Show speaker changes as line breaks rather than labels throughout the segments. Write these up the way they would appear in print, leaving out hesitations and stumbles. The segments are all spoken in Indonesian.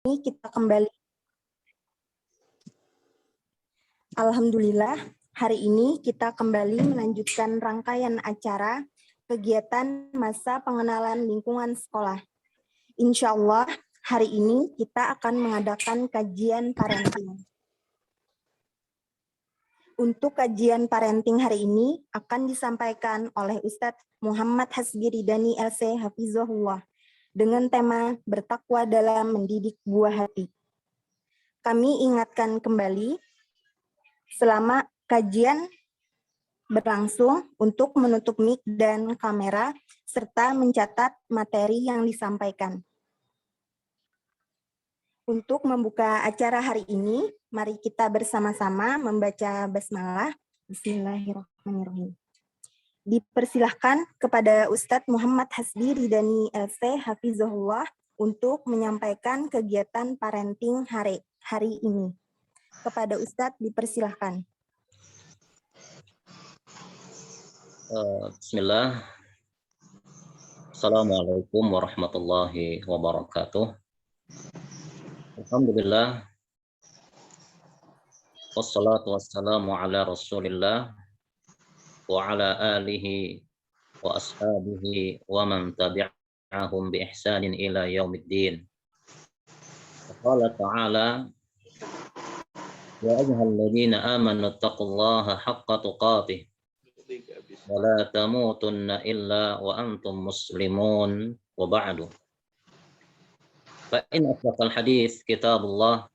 Ini kita kembali. Alhamdulillah, hari ini kita kembali melanjutkan rangkaian acara kegiatan masa pengenalan lingkungan sekolah. Insya Allah, hari ini kita akan mengadakan kajian parenting. Untuk kajian parenting hari ini akan disampaikan oleh Ustadz Muhammad Hasbi Ridani LC Hafizahullah dengan tema bertakwa dalam mendidik buah hati. Kami ingatkan kembali, selama kajian berlangsung untuk menutup mic dan kamera, serta mencatat materi yang disampaikan. Untuk membuka acara hari ini, mari kita bersama-sama membaca basmalah. Bismillahirrahmanirrahim. Dipersilahkan kepada Ustadz Muhammad Hasbi Ridani LC Hafizahullah untuk menyampaikan kegiatan parenting hari ini. Kepada Ustadz dipersilahkan.
Bismillah. Assalamualaikum warahmatullahi wabarakatuh. Alhamdulillah. Wassalatu wassalamu ala rasulillah wa ala alihi wa ashabihi wa man tabi'ahum bi ihsanin ila yaumiddin. Qala ta'ala ya ayyuhalladzina amanu taqullaha haqqa tuqatih wa la tamutunna illa wa antum muslimun wa ba'du. Fa in asdaqal hadits kitabullah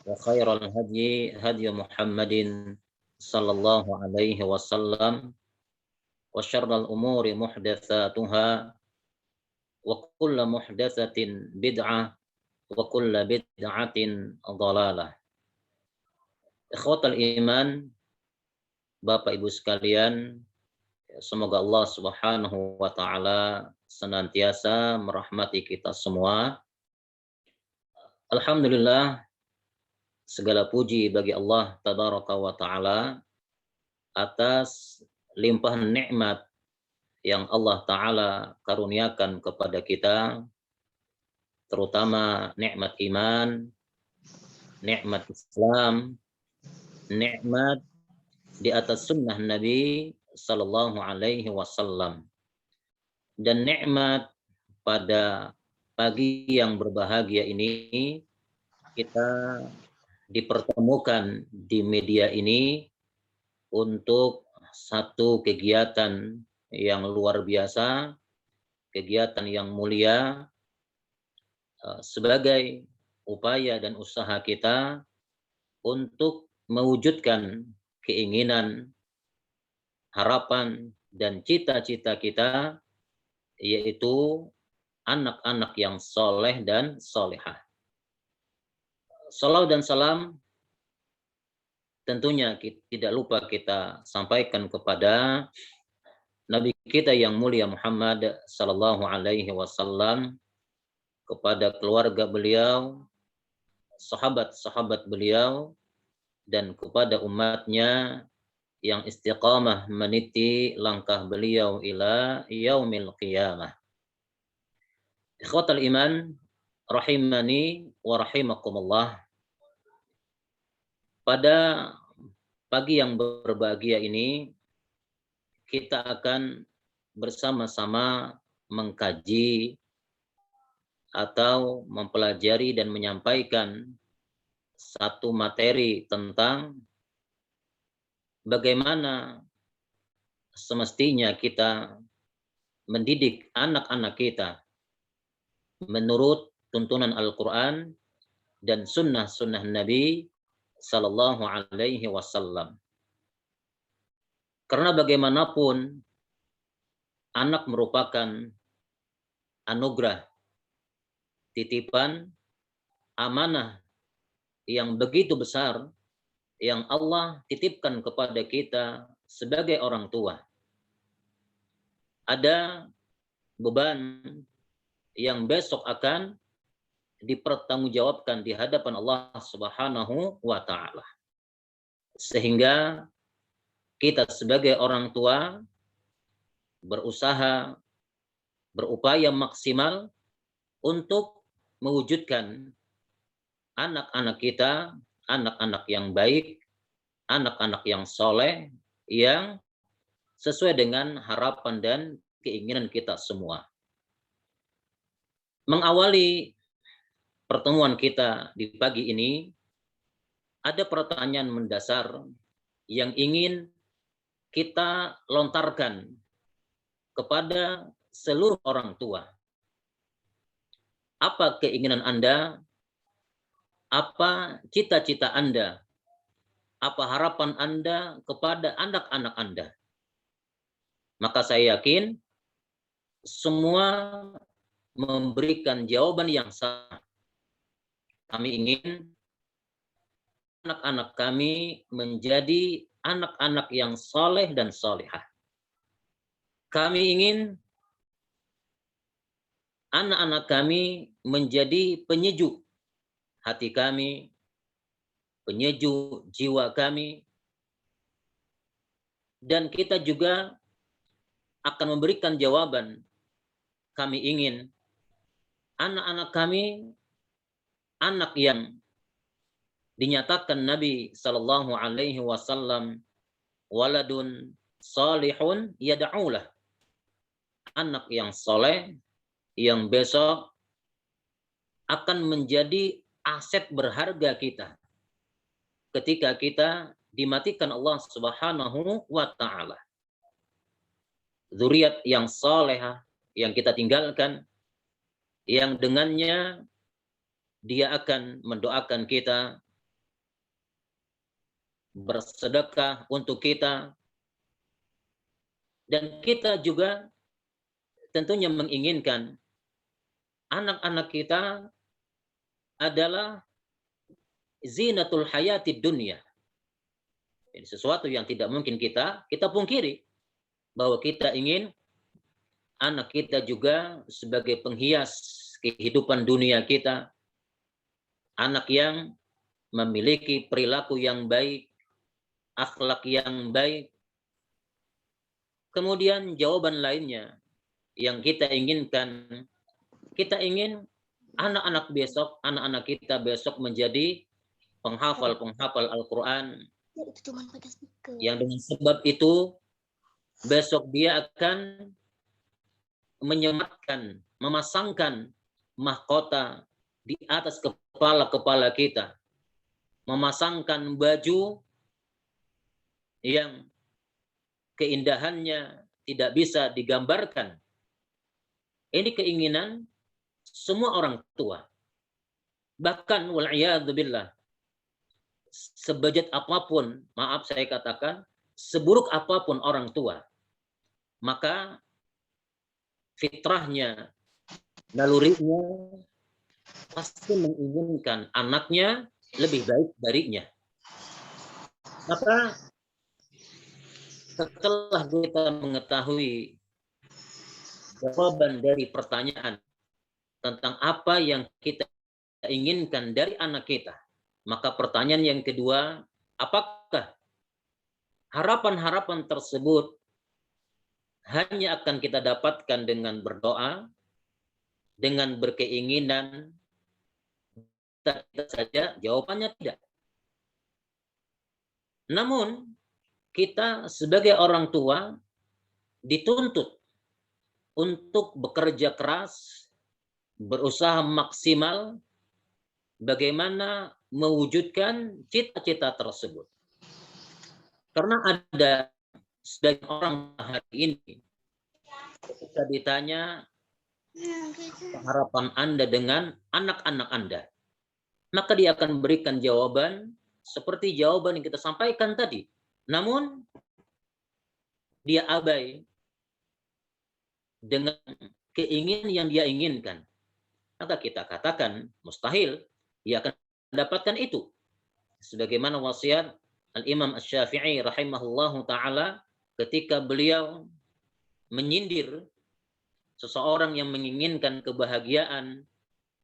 wa khairal hadyi hadyu Muhammadin sallallahu alaihi wasallam wa syarral umuri muhdatsatuha wa kullu muhdatsatin bid'ah wa kullu bid'atin dhalalah. Ikhwatal iman, Bapak Ibu sekalian, semoga Allah Subhanahu wa taala senantiasa merahmati kita semua. Alhamdulillah, segala puji bagi Allah Tabaraka wa Ta'ala atas limpahan nikmat yang Allah Ta'ala karuniakan kepada kita, terutama nikmat iman, nikmat Islam, nikmat di atas sunnah Nabi Sallallahu Alaihi Wasallam, dan nikmat pada pagi yang berbahagia ini kita dipertemukan di media ini untuk satu kegiatan yang luar biasa, kegiatan yang mulia, sebagai upaya dan usaha kita untuk mewujudkan keinginan, harapan, dan cita-cita kita, yaitu anak-anak yang soleh dan solehah. Salawat dan salam tentunya tidak lupa kita sampaikan kepada Nabi kita yang mulia Muhammad sallallahu alaihi wasallam, kepada keluarga beliau, sahabat-sahabat beliau, dan kepada umatnya yang istiqamah meniti langkah beliau ila yaumil qiyamah. Ikhwatal iman, rahimani wa rahimakumullah. Pada pagi yang berbahagia ini, kita akan bersama-sama mengkaji atau mempelajari dan menyampaikan satu materi tentang bagaimana semestinya kita mendidik anak-anak kita menurut tuntunan Al-Quran dan sunnah-sunnah Nabi Sallallahu Alaihi Wasallam. Karena bagaimanapun anak merupakan anugerah, titipan, amanah yang begitu besar yang Allah titipkan kepada kita sebagai orang tua. Ada beban yang besok akan dipertanggungjawabkan di hadapan Allah Subhanahu wa Ta'ala. Sehingga kita sebagai orang tua berusaha, berupaya maksimal untuk mewujudkan anak-anak kita, anak-anak yang baik, anak-anak yang soleh, yang sesuai dengan harapan dan keinginan kita semua. Mengawali pertemuan kita di pagi ini, ada pertanyaan mendasar yang ingin kita lontarkan kepada seluruh orang tua. Apa keinginan Anda? Apa cita-cita Anda? Apa harapan Anda kepada anak-anak Anda? Maka saya yakin semua memberikan jawaban yang sama. Kami ingin anak-anak kami menjadi anak-anak yang soleh dan solehah. Kami ingin anak-anak kami menjadi penyejuk hati kami, penyejuk jiwa kami, dan kita juga akan memberikan jawaban. Kami ingin anak-anak kami anak yang dinyatakan Nabi Shallallahu Alaihi Wasallam waladun salihun yad'ulah, anak yang soleh yang besok akan menjadi aset berharga kita ketika kita dimatikan Allah Subhanahu wa taala. Zuriat yang solehah yang kita tinggalkan, yang dengannya dia akan mendoakan kita, bersedekah untuk kita, dan kita juga tentunya menginginkan anak-anak kita adalah zinatul hayatid dunia. Ini sesuatu yang tidak mungkin kita pungkiri, bahwa kita ingin anak kita juga sebagai penghias kehidupan dunia kita, anak yang memiliki perilaku yang baik, akhlak yang baik. Kemudian jawaban lainnya yang kita inginkan, kita ingin anak-anak kita besok menjadi penghafal Al-Quran, yang dengan sebab itu besok dia akan menyematkan, memasangkan mahkota di atas kepala-kepala kita, memasangkan baju yang keindahannya tidak bisa digambarkan. Ini keinginan semua orang tua. Bahkan wal'iyadzubillah, sebejat apapun, maaf saya katakan, seburuk apapun orang tua, maka fitrahnya, nalurinya pasti menginginkan anaknya lebih baik darinya. Maka setelah kita mengetahui jawaban dari pertanyaan tentang apa yang kita inginkan dari anak kita, maka pertanyaan yang kedua, apakah harapan-harapan tersebut hanya akan kita dapatkan dengan berdoa, dengan berkeinginan kita saja? Jawabannya tidak. Namun kita sebagai orang tua dituntut untuk bekerja keras, berusaha maksimal bagaimana mewujudkan cita-cita tersebut. Karena ada sebagian orang hari ini ketika ditanya harapan Anda dengan anak-anak Anda, maka dia akan berikan jawaban seperti jawaban yang kita sampaikan tadi. Namun dia abai dengan keinginan yang dia inginkan. Maka kita katakan mustahil dia akan mendapatkan itu. Sebagaimana wasiat Al-Imam Asy-Syafi'i rahimahullahu ta'ala ketika beliau menyindir seseorang yang menginginkan kebahagiaan,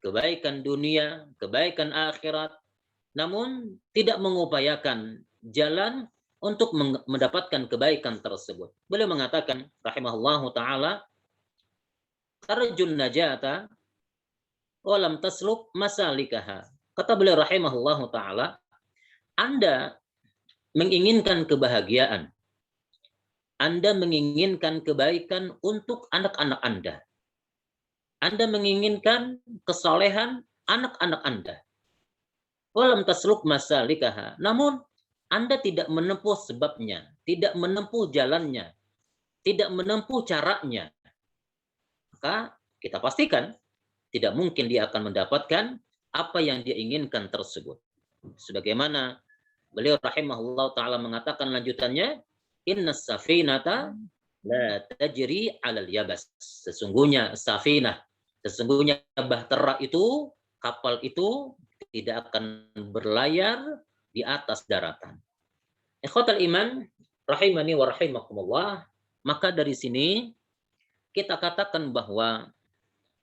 kebaikan dunia, kebaikan akhirat, namun tidak mengupayakan jalan untuk mendapatkan kebaikan tersebut. Beliau mengatakan rahimahullahu ta'ala, tarjun najata wa lam tasluk masalikaha. Kata beliau rahimahullahu taala, Anda menginginkan kebahagiaan, Anda menginginkan kebaikan untuk anak-anak Anda. Anda menginginkan kesolehan anak-anak Anda. Walam tasluk masalikaha. Namun Anda tidak menempuh sebabnya, tidak menempuh jalannya, tidak menempuh caranya. Maka kita pastikan tidak mungkin dia akan mendapatkan apa yang dia inginkan tersebut. Sebagaimana beliau rahimahullah ta'ala mengatakan lanjutannya, inna safinata la tajri 'alal yabas. Sesungguhnya safinah, sesungguhnya bahtera itu, kapal itu tidak akan berlayar di atas daratan. Ikhwatal iman, rahimani wa rahimakumullah, maka dari sini kita katakan bahwa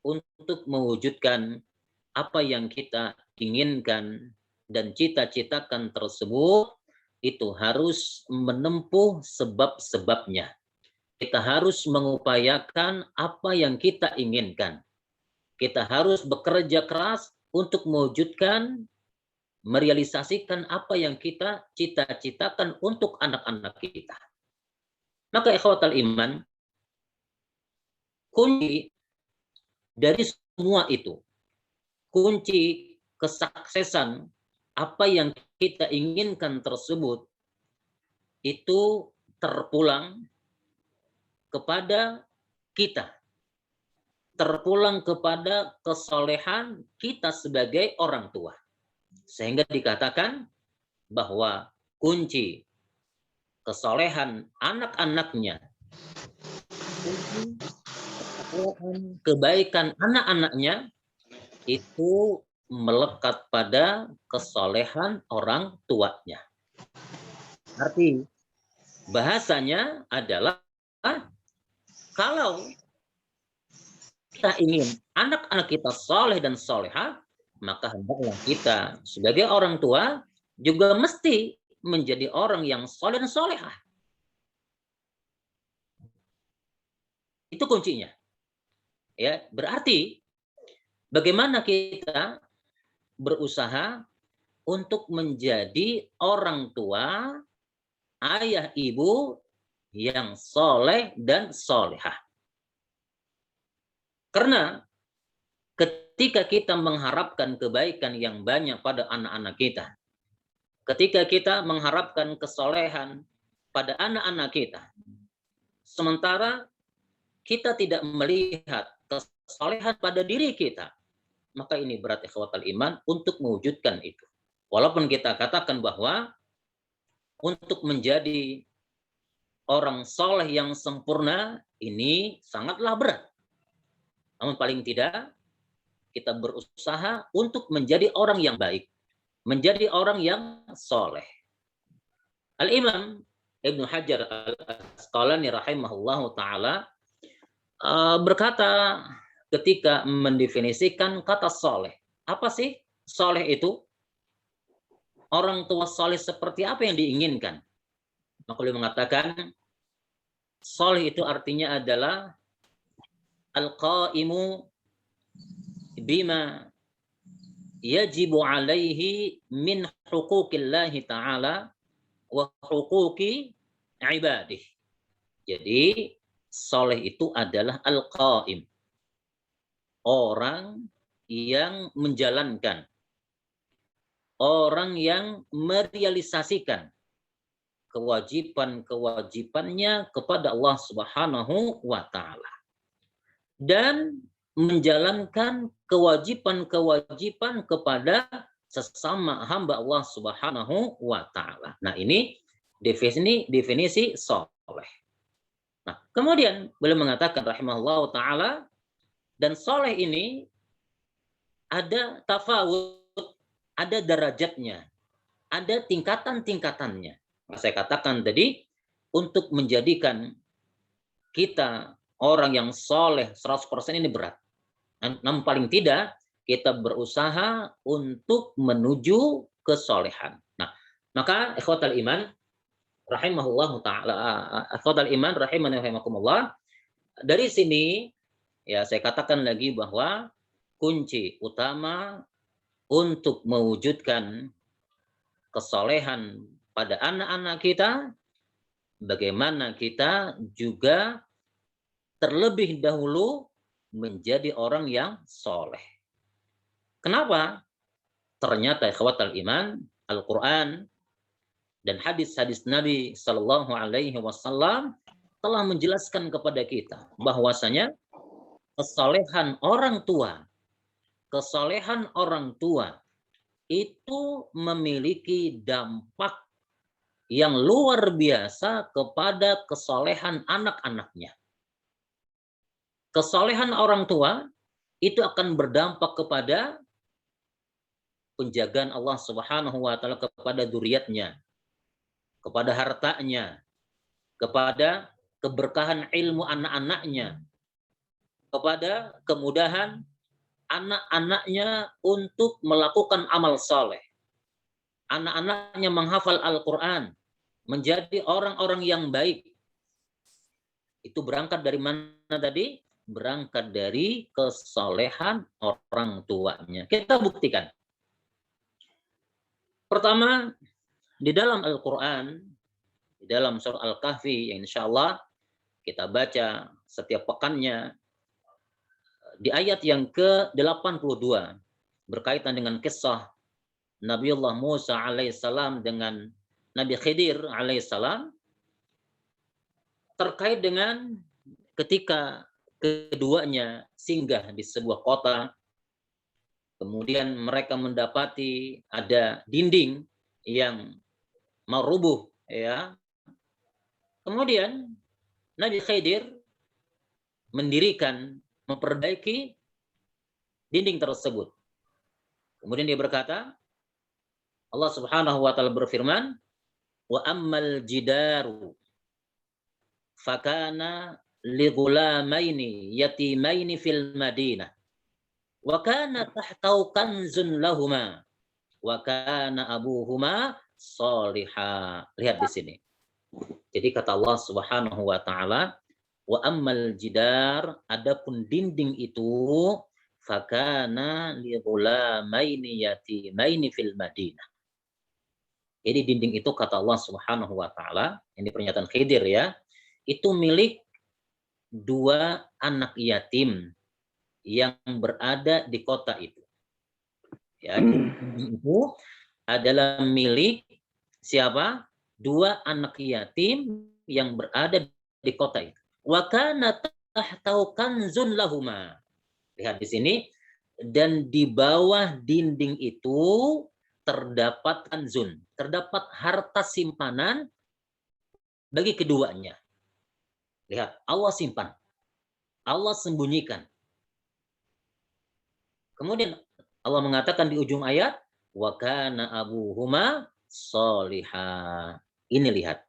untuk mewujudkan apa yang kita inginkan dan cita-citakan tersebut, itu harus menempuh sebab-sebabnya. Kita harus mengupayakan apa yang kita inginkan. Kita harus bekerja keras untuk mewujudkan, merealisasikan apa yang kita cita-citakan untuk anak-anak kita. Maka ikhwatal iman, kunci dari semua itu, kunci kesuksesan apa yang kita inginkan tersebut itu terpulang kepada kita, terpulang kepada kesolehan kita sebagai orang tua. Sehingga dikatakan bahwa kunci kesolehan anak-anaknya, kebaikan anak-anaknya itu melekat pada kesolehan orang tuanya. Arti bahasanya adalah kalau kita ingin anak-anak kita soleh dan solehah, maka hendaklah kita sebagai orang tua juga mesti menjadi orang yang soleh dan solehah. Itu kuncinya. Ya, berarti bagaimana kita berusaha untuk menjadi orang tua, ayah ibu yang soleh dan solehah. Karena ketika kita mengharapkan kebaikan yang banyak pada anak-anak kita, ketika kita mengharapkan kesolehan pada anak-anak kita, sementara kita tidak melihat kesolehan pada diri kita, maka ini berat ikhwatal iman untuk mewujudkan itu. Walaupun kita katakan bahwa untuk menjadi orang soleh yang sempurna ini sangatlah berat. Namun paling tidak kita berusaha untuk menjadi orang yang baik, menjadi orang yang soleh. Al-Imam Ibnu Hajar Al-Asqalani rahimahullahu ta'ala berkata ketika mendefinisikan kata soleh. Apa sih soleh itu? Orang tua soleh seperti apa yang diinginkan? Maka beliau mengatakan soleh itu artinya adalah al-qaimu bima yajibu alaihi min huquqillahi ta'ala wa huquqi ibadih. Jadi soleh itu adalah al-qaim, orang yang menjalankan, orang yang merealisasikan kewajiban-kewajibannya kepada Allah Subhanahu wa taala dan menjalankan kewajiban-kewajiban kepada sesama hamba Allah Subhanahu wa taala. Nah, ini definisi soleh. Nah, kemudian beliau mengatakan rahimahullah taala, dan soleh ini ada tafawut, ada derajatnya, ada tingkatan-tingkatannya. Saya katakan tadi, untuk menjadikan kita orang yang soleh 100% ini berat. Namun paling tidak kita berusaha untuk menuju kesolehan. Nah, maka ikhwatal iman rahimahullahu taala, ikhwatal iman rahimani rahimakumullah, dari sini ya saya katakan lagi bahwa kunci utama untuk mewujudkan kesolehan pada anak-anak kita, bagaimana kita juga terlebih dahulu menjadi orang yang soleh. Kenapa? Ternyata ikhwatal iman, Al-Quran dan hadis-hadis Nabi Sallallahu Alaihi Wasallam telah menjelaskan kepada kita bahwasanya kesolehan orang tua itu memiliki dampak yang luar biasa kepada kesolehan anak-anaknya. Kesolehan orang tua itu akan berdampak kepada penjagaan Allah Subhanahu wa taala kepada dzurriyyatnya, kepada hartanya, kepada keberkahan ilmu anak-anaknya, kepada kemudahan anak-anaknya untuk melakukan amal soleh. Anak-anaknya menghafal Al-Quran, menjadi orang-orang yang baik. Itu berangkat dari mana tadi? Berangkat dari kesolehan orang tuanya. Kita buktikan. Pertama, di dalam Al-Quran, di dalam surah Al-Kahfi, yang insya Allah kita baca setiap pekannya, di ayat yang ke-82, berkaitan dengan kisah Nabiullah Musa alaihissalam dengan Nabi Khidir alaihissalam, terkait dengan ketika keduanya singgah di sebuah kota, kemudian mereka mendapati ada dinding yang mau rubuh, ya. Kemudian Nabi Khidir memperbaiki dinding tersebut. Kemudian dia berkata, Allah Subhanahu wa taala berfirman, wa ammal jidaru fakana li ghulamaini yatimaini fil Madinah wa kana tahtahu kanzun lahuma wa kana abuhuma salihah. Lihat di sini. Jadi kata Allah Subhanahu wa taala, wa ammal jidar, adapun dinding itu, fakana li ghulamaini yatimaini fil Madinah. Jadi dinding itu kata Allah Subhanahu wa taala, ini pernyataan Khidir ya, itu milik dua anak yatim yang berada di kota itu. Ya, dinding itu adalah milik siapa? Dua anak yatim yang berada di kota itu. Wa kana tahtahu kanzun lahuma. Lihat di sini, dan di bawah dinding itu terdapat kanzun, terdapat harta simpanan bagi keduanya. Lihat, Allah simpan, Allah sembunyikan. Kemudian Allah mengatakan di ujung ayat, wa kana abuhuma sholihah. Ini lihat.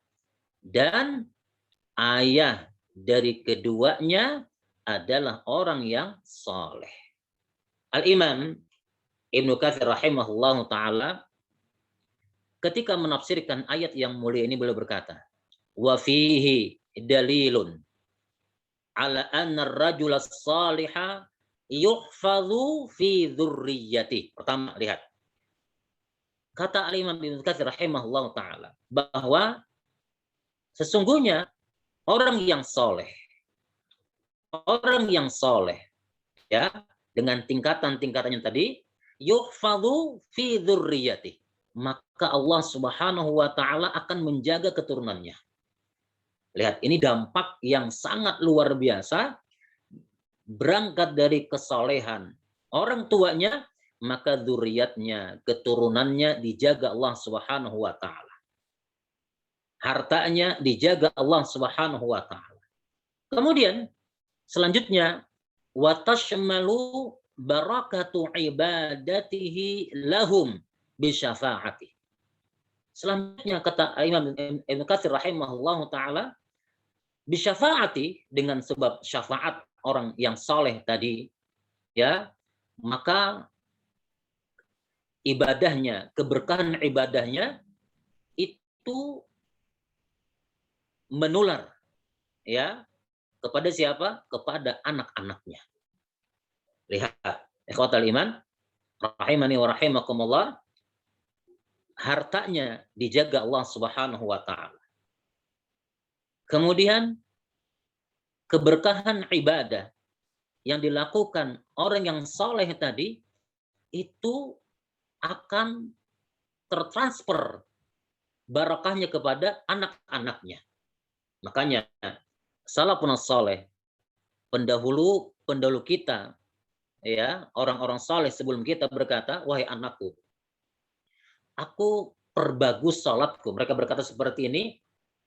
Dan ayah dari keduanya adalah orang yang soleh. Al-Imam Ibnu Katsir rahimahullahu taala ketika menafsirkan ayat yang mulia ini beliau berkata, wa fihi dalilun ala anna ar-rajula as-saliha yuhfazu fi dzurriyyati. Pertama, lihat. Kata Al-Imam Ibnu Katsir rahimahullahu taala bahwa sesungguhnya orang yang soleh ya, dengan tingkatan-tingkatannya tadi, yuhfadhu fi dzurriyyati, maka Allah Subhanahu wa taala akan menjaga keturunannya. Lihat, ini dampak yang sangat luar biasa, berangkat dari kesolehan orang tuanya, maka dzurriyyatnya, keturunannya dijaga Allah Subhanahu wa taala. Hartanya dijaga Allah Subhanahu wa taala. Kemudian selanjutnya, wa tashmalu barakatu ibadatihi lahum bi syafaati. Selanjutnya kata Imam Ibnu Katsir rahimahullahu taala, bi syafaati, dengan sebab syafaat orang yang saleh tadi, ya, maka ibadahnya, keberkahan ibadahnya itu menular, ya, kepada siapa? Kepada anak-anaknya. Lihat, Ikhwatal iman, rahimani wa rahimakumullah, hartanya dijaga Allah Subhanahu wa taala. Kemudian keberkahan ibadah yang dilakukan orang yang soleh tadi itu akan tertransfer barakahnya kepada anak-anaknya. Makanya salafun saleh, pendahulu kita, ya, orang-orang saleh sebelum kita berkata, wahai anakku, aku perbagus salatku. Mereka berkata seperti ini,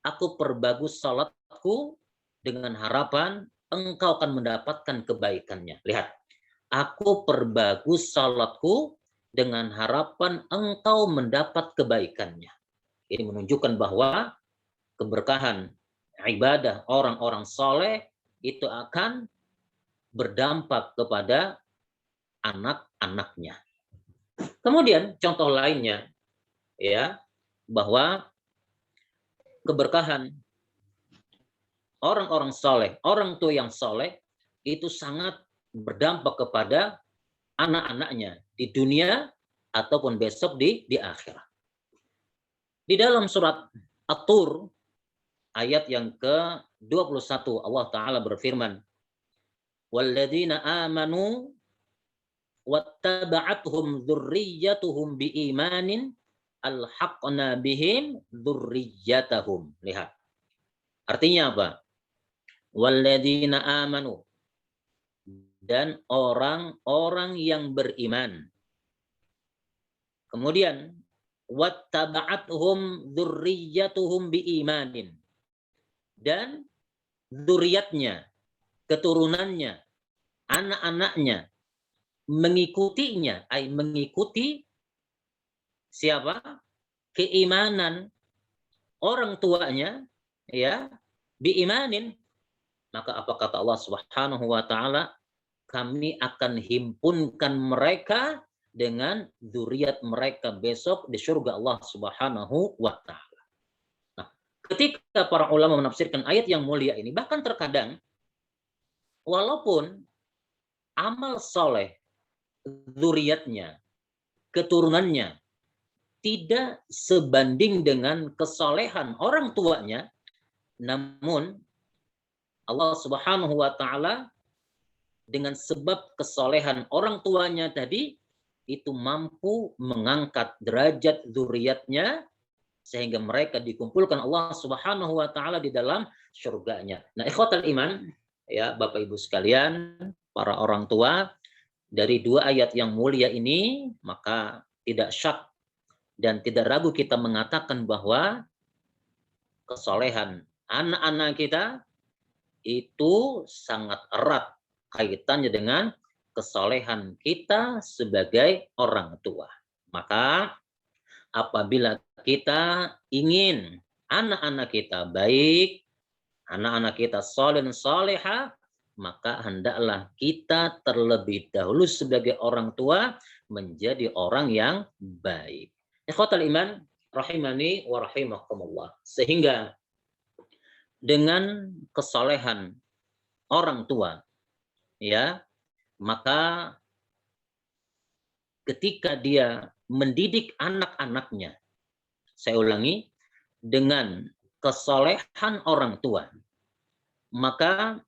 aku perbagus salatku dengan harapan engkau akan mendapatkan kebaikannya. Lihat, aku perbagus salatku dengan harapan engkau mendapat kebaikannya. Ini menunjukkan bahwa keberkahan ibadah orang-orang soleh itu akan berdampak kepada anak-anaknya. Kemudian contoh lainnya, ya, bahwa keberkahan orang-orang soleh, orang tua yang soleh itu sangat berdampak kepada anak-anaknya di dunia ataupun besok di akhirat. Di dalam surat At-Tur ayat yang ke-21 Allah Ta'ala berfirman, walladzina amanu wattaba'athum dzurriyyatuhum biimanin alhaqna bihim dzurriyyatahum. Lihat. Artinya apa? Walladzina amanu, dan orang-orang yang beriman. Kemudian wattaba'athum dzurriyyatuhum biimanin, dan dzurriyyatnya, keturunannya, anak-anaknya mengikutinya, ay mengikuti siapa? Keimanan orang tuanya, ya, biimanin. Maka apa kata Allah Subhanahu wa taala? Kami akan himpunkan mereka dengan zuriat mereka besok di surga Allah Subhanahu wa taala. Nah, ketika para ulama menafsirkan ayat yang mulia ini, bahkan terkadang walaupun amal soleh, zuriatnya, keturunannya tidak sebanding dengan kesolehan orang tuanya, namun Allah Subhanahu wa taala dengan sebab kesolehan orang tuanya tadi itu mampu mengangkat derajat zuriatnya sehingga mereka dikumpulkan Allah Subhanahu wa taala di dalam surganya. Nah, ikhwatal iman, ya Bapak Ibu sekalian, para orang tua, dari dua ayat yang mulia ini maka tidak syak dan tidak ragu kita mengatakan bahwa kesolehan anak-anak kita itu sangat erat kaitannya dengan kesolehan kita sebagai orang tua. Maka apabila kita ingin anak-anak kita baik, anak-anak kita soleh dan soleha, maka hendaklah kita terlebih dahulu sebagai orang tua menjadi orang yang baik. Ikhwatal iman, rahimani wa rahimakumullah. Sehingga dengan kesolehan orang tua, ya, maka ketika dia mendidik anak-anaknya, saya ulangi, dengan kesolehan orang tua, maka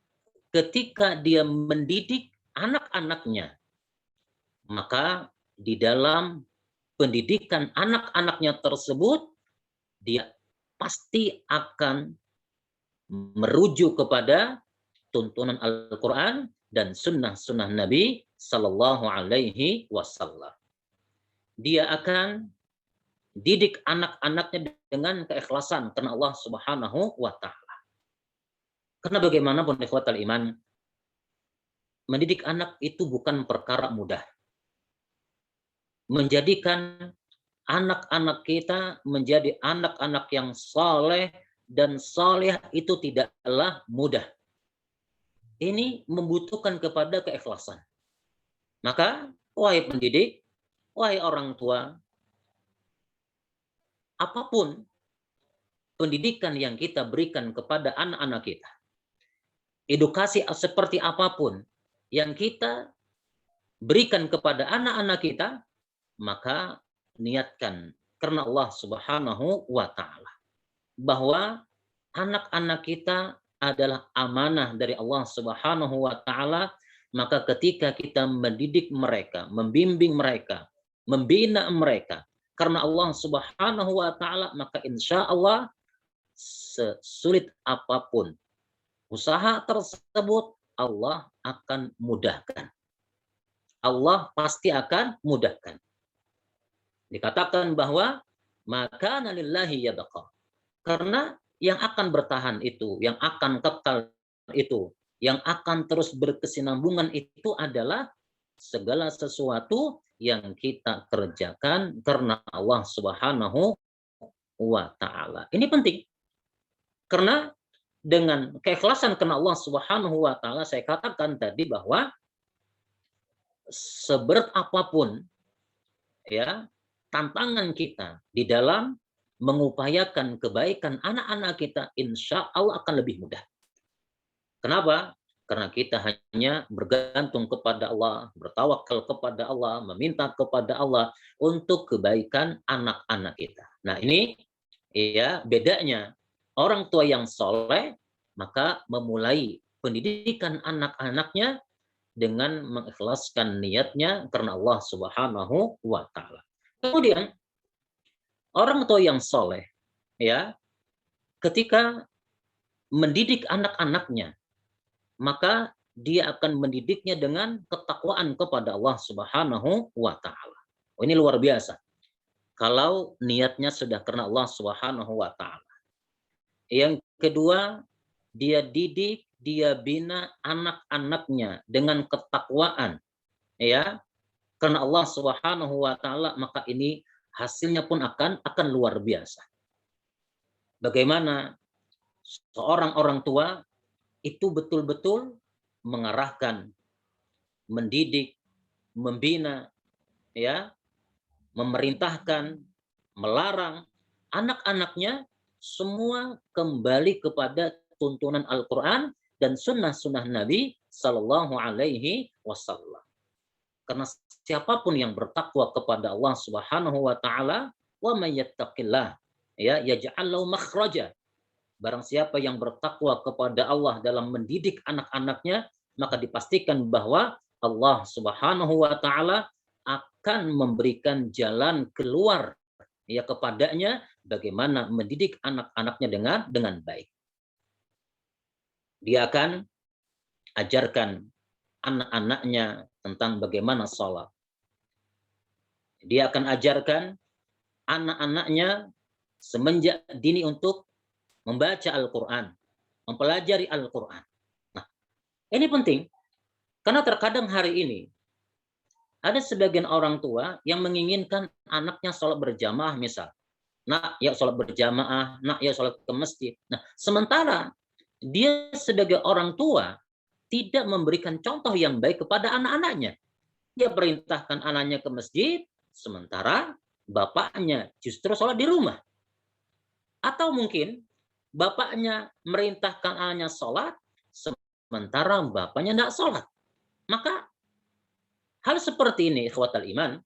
ketika dia mendidik anak-anaknya, maka di dalam pendidikan anak-anaknya tersebut, dia pasti akan merujuk kepada tuntunan Al-Quran dan sunnah-sunnah Nabi Sallallahu Alaihi Wasallam. Dia akan didik anak-anaknya dengan keikhlasan karena Allah Subhanahu wa taala. Karena bagaimanapun ikhwatal iman, mendidik anak itu bukan perkara mudah. Menjadikan anak-anak kita menjadi anak-anak yang saleh dan saleh itu tidaklah mudah. Ini membutuhkan kepada keikhlasan. Maka, wahai pendidik, wahai orang tua, apapun pendidikan yang kita berikan kepada anak-anak kita, edukasi seperti apapun yang kita berikan kepada anak-anak kita, maka niatkan karena Allah Subhanahu wa taala bahwa anak-anak kita adalah amanah dari Allah Subhanahu wa taala, maka ketika kita mendidik mereka, membimbing mereka, membina mereka karena Allah Subhanahu wa taala, maka insya Allah sesulit apapun usaha tersebut Allah akan mudahkan. Allah pasti akan mudahkan. Dikatakan bahwa maka lillahi yabqa. Karena yang akan bertahan itu, yang akan kekal itu, yang akan terus berkesinambungan itu adalah segala sesuatu yang kita kerjakan karena Allah Subhanahu wa taala. Ini penting. Karena dengan keikhlasan karena Allah Subhanahu wa taala, saya katakan tadi bahwa seberat apapun ya tantangan kita di dalam mengupayakan kebaikan anak-anak kita, insya Allah akan lebih mudah. Kenapa? Karena kita hanya bergantung kepada Allah, bertawakal kepada Allah, meminta kepada Allah untuk kebaikan anak-anak kita. Nah ini ya bedanya orang tua yang soleh, maka memulai pendidikan anak-anaknya dengan mengikhlaskan niatnya karena Allah Subhanahu wa taala. Kemudian orang tua yang soleh, ya, ketika mendidik anak-anaknya, maka dia akan mendidiknya dengan ketakwaan kepada Allah Subhanahu wa taala. Oh, ini luar biasa. Kalau niatnya sudah karena Allah Subhanahu wa taala. Yang kedua, dia didik, dia bina anak-anaknya dengan ketakwaan, ya. Karena Allah Subhanahu wa taala, maka ini hasilnya pun akan luar biasa. Bagaimana seorang orang tua itu betul-betul mengarahkan, mendidik, membina, ya, memerintahkan, melarang anak-anaknya semua kembali kepada tuntunan Al-Quran dan sunnah-sunnah Nabi Sallallahu Alaihi Wasallam. Karena siapapun yang bertakwa kepada Allah Subhanahu wa taala, wa may yattaqillah ya yaj'al lahu makhraja. Barang siapa yang bertakwa kepada Allah dalam mendidik anak-anaknya, maka dipastikan bahwa Allah Subhanahu wa taala akan memberikan jalan keluar ya kepadanya bagaimana mendidik anak-anaknya dengan baik. Dia akan ajarkan anak-anaknya tentang bagaimana sholat. Dia akan ajarkan anak-anaknya semenjak dini untuk membaca Al-Quran, mempelajari Al-Quran. Nah, ini penting, karena terkadang hari ini ada sebagian orang tua yang menginginkan anaknya sholat berjamaah misal. Nak, ya sholat berjamaah, nak, ya sholat ke masjid. Nah, sementara dia sebagai orang tua tidak memberikan contoh yang baik kepada anak-anaknya. Dia perintahkan anaknya ke masjid, sementara bapaknya justru sholat di rumah. Atau mungkin bapaknya merintahkan anaknya sholat, sementara bapaknya tidak sholat. Maka hal seperti ini, ikhwatal iman,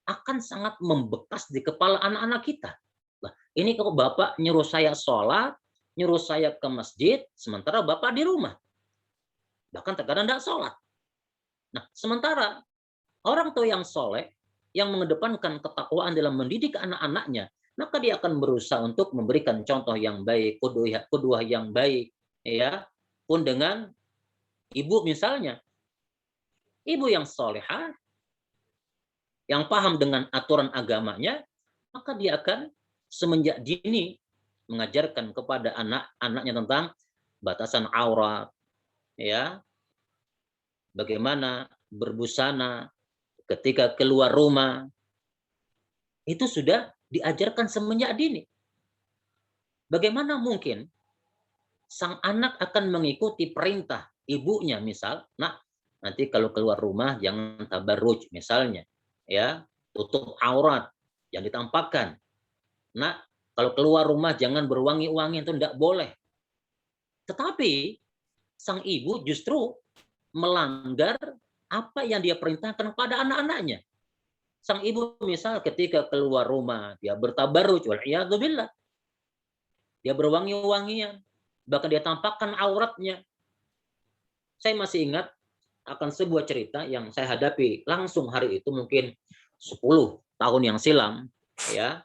akan sangat membekas di kepala anak-anak kita. Nah, ini kalau bapak nyuruh saya sholat, nyuruh saya ke masjid, sementara bapak di rumah. Bahkan terkadang tidak sholat. Nah, sementara orang tua yang soleh, yang mengedepankan ketakwaan dalam mendidik anak-anaknya, maka dia akan berusaha untuk memberikan contoh yang baik, qudwah yang baik, ya, pun dengan ibu misalnya. Ibu yang solehah, yang paham dengan aturan agamanya, maka dia akan semenjak dini mengajarkan kepada anak-anaknya tentang batasan aurat, ya, bagaimana berbusana ketika keluar rumah. Itu sudah diajarkan semenjak dini. Bagaimana mungkin sang anak akan mengikuti perintah ibunya misal, nak, nanti kalau keluar rumah jangan tabarruj misalnya, ya, tutup aurat, yang ditampakkan. Nak, kalau keluar rumah jangan berwangi-wangi, itu tidak boleh. Tetapi sang ibu justru melanggar apa yang dia perintahkan kepada anak-anaknya. Sang ibu misal ketika keluar rumah, dia bertabarruj, wal'iyadzubillah. Dia berwangi-wangian, bahkan dia tampakkan auratnya. Saya masih ingat akan sebuah cerita yang saya hadapi langsung hari itu, mungkin 10 tahun yang silam, ya.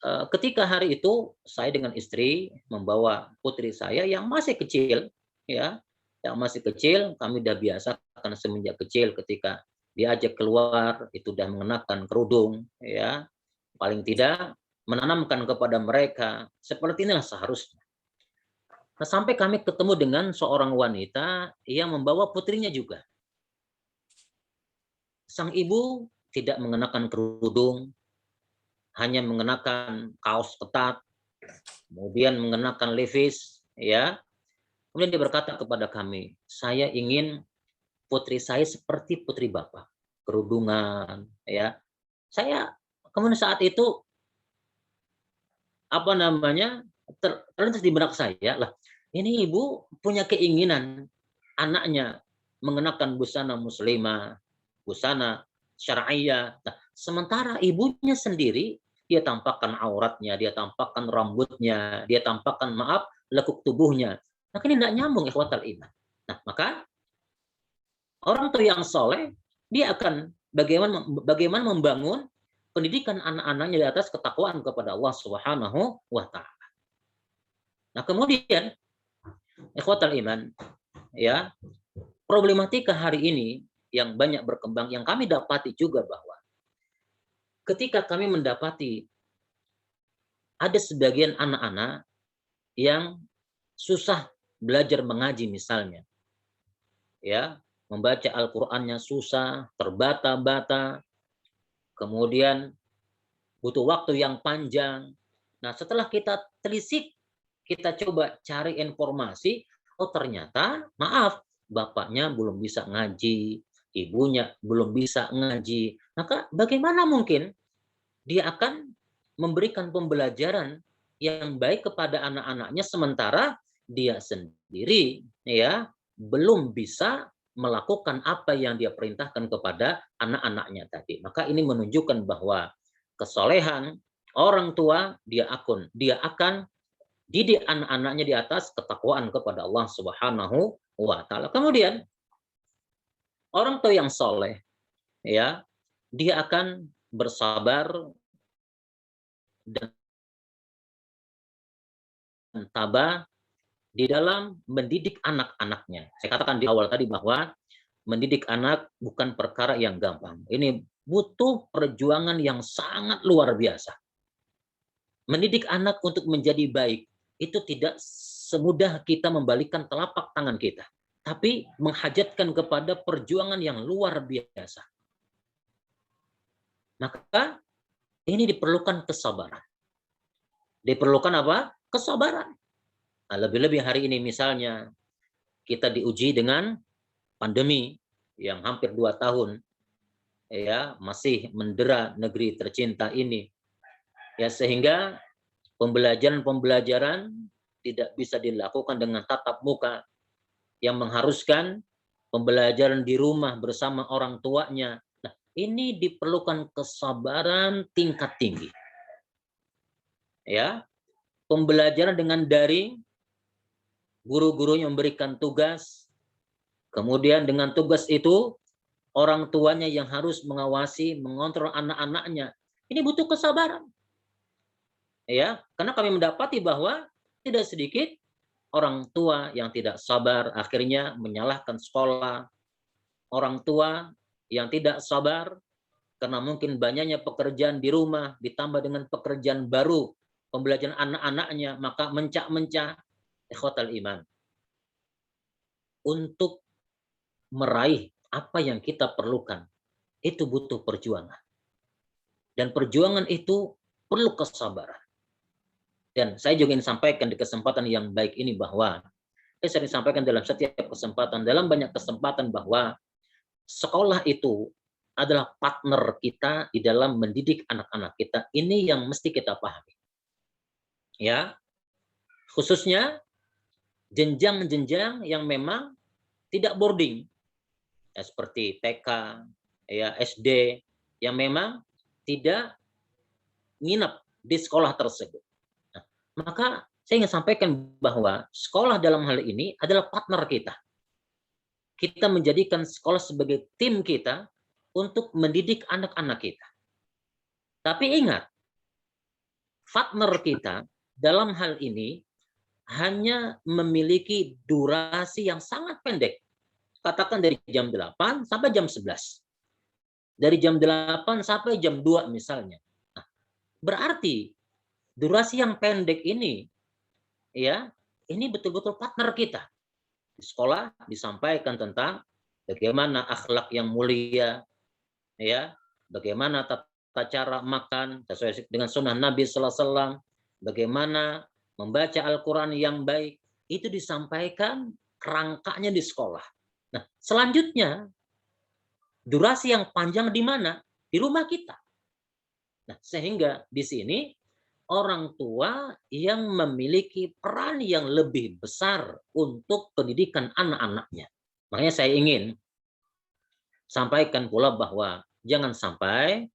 Ketika hari itu saya dengan istri membawa putri saya yang masih kecil, ya, yang masih kecil, kami udah biasa karena semenjak kecil ketika diajak keluar itu udah mengenakan kerudung, ya, paling tidak menanamkan kepada mereka seperti inilah seharusnya. Nah, sampai kami ketemu dengan seorang wanita yang membawa putrinya juga. Sang ibu tidak mengenakan kerudung, hanya mengenakan kaos ketat, kemudian mengenakan levis, ya. Kemudian dia berkata kepada kami, saya ingin putri saya seperti putri Bapak, kerudungan, ya. Saya kemudian saat itu apa namanya terlintas di benak saya, lah ini ibu punya keinginan anaknya mengenakan busana muslimah, busana syariah. Nah, sementara ibunya sendiri dia tampakkan auratnya, dia tampakkan rambutnya, dia tampakkan lekuk tubuhnya. Nah, ini tidak nyambung ikhwatal iman. Nah, maka orang tua yang soleh dia akan bagaimana membangun pendidikan anak-anaknya di atas ketakwaan kepada Allah Subhanahu wa taala. Nah, kemudian ikhwatal iman, ya, problematika hari ini yang banyak berkembang yang kami dapati juga bahwa ketika kami mendapati ada sebagian anak-anak yang susah belajar mengaji misalnya, ya, membaca Al-Qur'annya susah, terbata-bata, kemudian butuh waktu yang panjang. Nah, setelah kita telisik, kita coba cari informasi, oh ternyata, maaf, bapaknya belum bisa ngaji, ibunya belum bisa ngaji. Maka bagaimana mungkin dia akan memberikan pembelajaran yang baik kepada anak-anaknya sementara dia sendiri ya belum bisa melakukan apa yang dia perintahkan kepada anak-anaknya tadi. Maka ini menunjukkan bahwa kesolehan orang tua dia akan didik anak-anaknya di atas ketakwaan kepada Allah Subhanahu wa taala. Kemudian orang tua yang soleh ya dia akan bersabar dan tabah di dalam mendidik anak-anaknya. Saya katakan di awal tadi bahwa mendidik anak bukan perkara yang gampang. Ini butuh perjuangan yang sangat luar biasa. Mendidik anak untuk menjadi baik itu tidak semudah kita membalikkan telapak tangan kita, tapi menghajatkan kepada perjuangan yang luar biasa. Maka ini diperlukan kesabaran. Diperlukan apa? Kesabaran. Nah, lebih-lebih hari ini misalnya kita diuji dengan pandemi yang hampir 2 tahun ya masih mendera negeri tercinta ini. Ya sehingga pembelajaran tidak bisa dilakukan dengan tatap muka yang mengharuskan pembelajaran di rumah bersama orang tuanya. Nah, ini diperlukan kesabaran tingkat tinggi. Ya, pembelajaran dengan daring, guru-guru yang memberikan tugas, kemudian dengan tugas itu orang tuanya yang harus mengawasi, mengontrol anak-anaknya. Ini butuh kesabaran. Ya, karena kami mendapati bahwa tidak sedikit orang tua yang tidak sabar akhirnya menyalahkan sekolah, orang tua yang tidak sabar karena mungkin banyaknya pekerjaan di rumah ditambah dengan pekerjaan baru pembelajaran anak-anaknya maka mencak-mencak ikhwatal iman untuk meraih apa yang kita perlukan itu butuh perjuangan dan perjuangan itu perlu kesabaran. Dan saya juga ingin sampaikan di kesempatan yang baik ini bahwa saya sering sampaikan dalam setiap kesempatan, dalam banyak kesempatan bahwa sekolah itu adalah partner kita di dalam mendidik anak-anak kita. Ini yang mesti kita pahami. Ya, khususnya jenjang-jenjang yang memang tidak boarding. ya, seperti TK, ya, SD, yang memang tidak nginep di sekolah tersebut. Nah, maka saya ingin sampaikan bahwa sekolah dalam hal ini adalah partner kita. Kita menjadikan sekolah sebagai tim kita untuk mendidik anak-anak kita. Tapi ingat, partner kita dalam hal ini hanya memiliki durasi yang sangat pendek. Katakan dari jam 8 sampai jam 11. Dari jam 8 sampai jam 2 misalnya. Nah, berarti durasi yang pendek ini, ya, ini betul-betul partner kita. Di sekolah disampaikan tentang bagaimana akhlak yang mulia, ya, bagaimana tata cara makan sesuai dengan sunnah Nabi Sallallahu Alaihi Wasallam, bagaimana membaca Al-Quran yang baik, itu disampaikan kerangkanya di sekolah. Nah, selanjutnya durasi yang panjang di mana? Di rumah kita. Nah, sehingga di sini orang tua yang memiliki peran yang lebih besar untuk pendidikan anak-anaknya. Makanya saya ingin sampaikan pula bahwa jangan sampai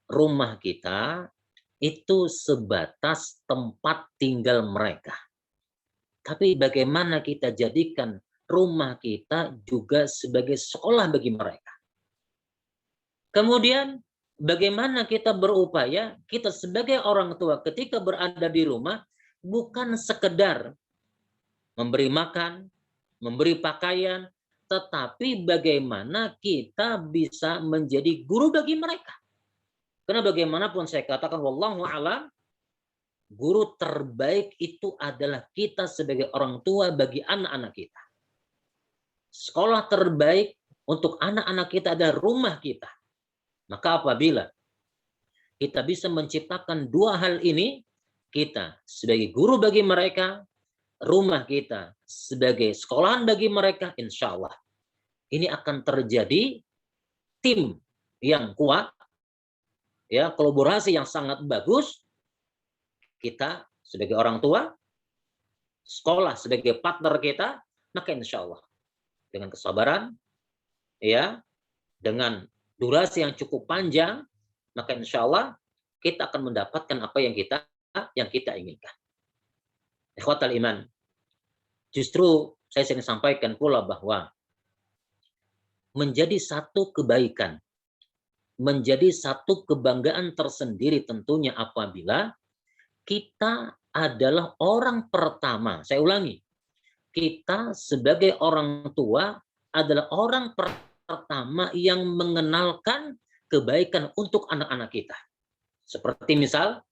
rumah kita itu sebatas tempat tinggal mereka. Tapi bagaimana kita jadikan rumah kita juga sebagai sekolah bagi mereka. Kemudian bagaimana kita berupaya, kita sebagai orang tua ketika berada di rumah, bukan sekedar memberi makan, memberi pakaian, tetapi bagaimana kita bisa menjadi guru bagi mereka. Karena bagaimanapun saya katakan, wallahu a'lam, guru terbaik itu adalah kita sebagai orang tua bagi anak-anak kita. Sekolah terbaik untuk anak-anak kita adalah rumah kita. Maka apabila kita bisa menciptakan dua hal ini, kita sebagai guru bagi mereka, rumah kita sebagai sekolahan bagi mereka, insya Allah ini akan terjadi tim yang kuat, ya, kolaborasi yang sangat bagus. Kita sebagai orang tua, sekolah sebagai partner kita, maka insya Allah dengan kesabaran, ya, dengan durasi yang cukup panjang, maka insya Allah kita akan mendapatkan apa yang kita inginkan. Ikhwatal iman, justru saya ingin sampaikan pula bahwa menjadi satu kebaikan, menjadi satu kebanggaan tersendiri tentunya apabila kita adalah orang pertama. Saya ulangi, kita sebagai orang tua adalah orang pertama yang mengenalkan kebaikan untuk anak-anak kita. Seperti misal,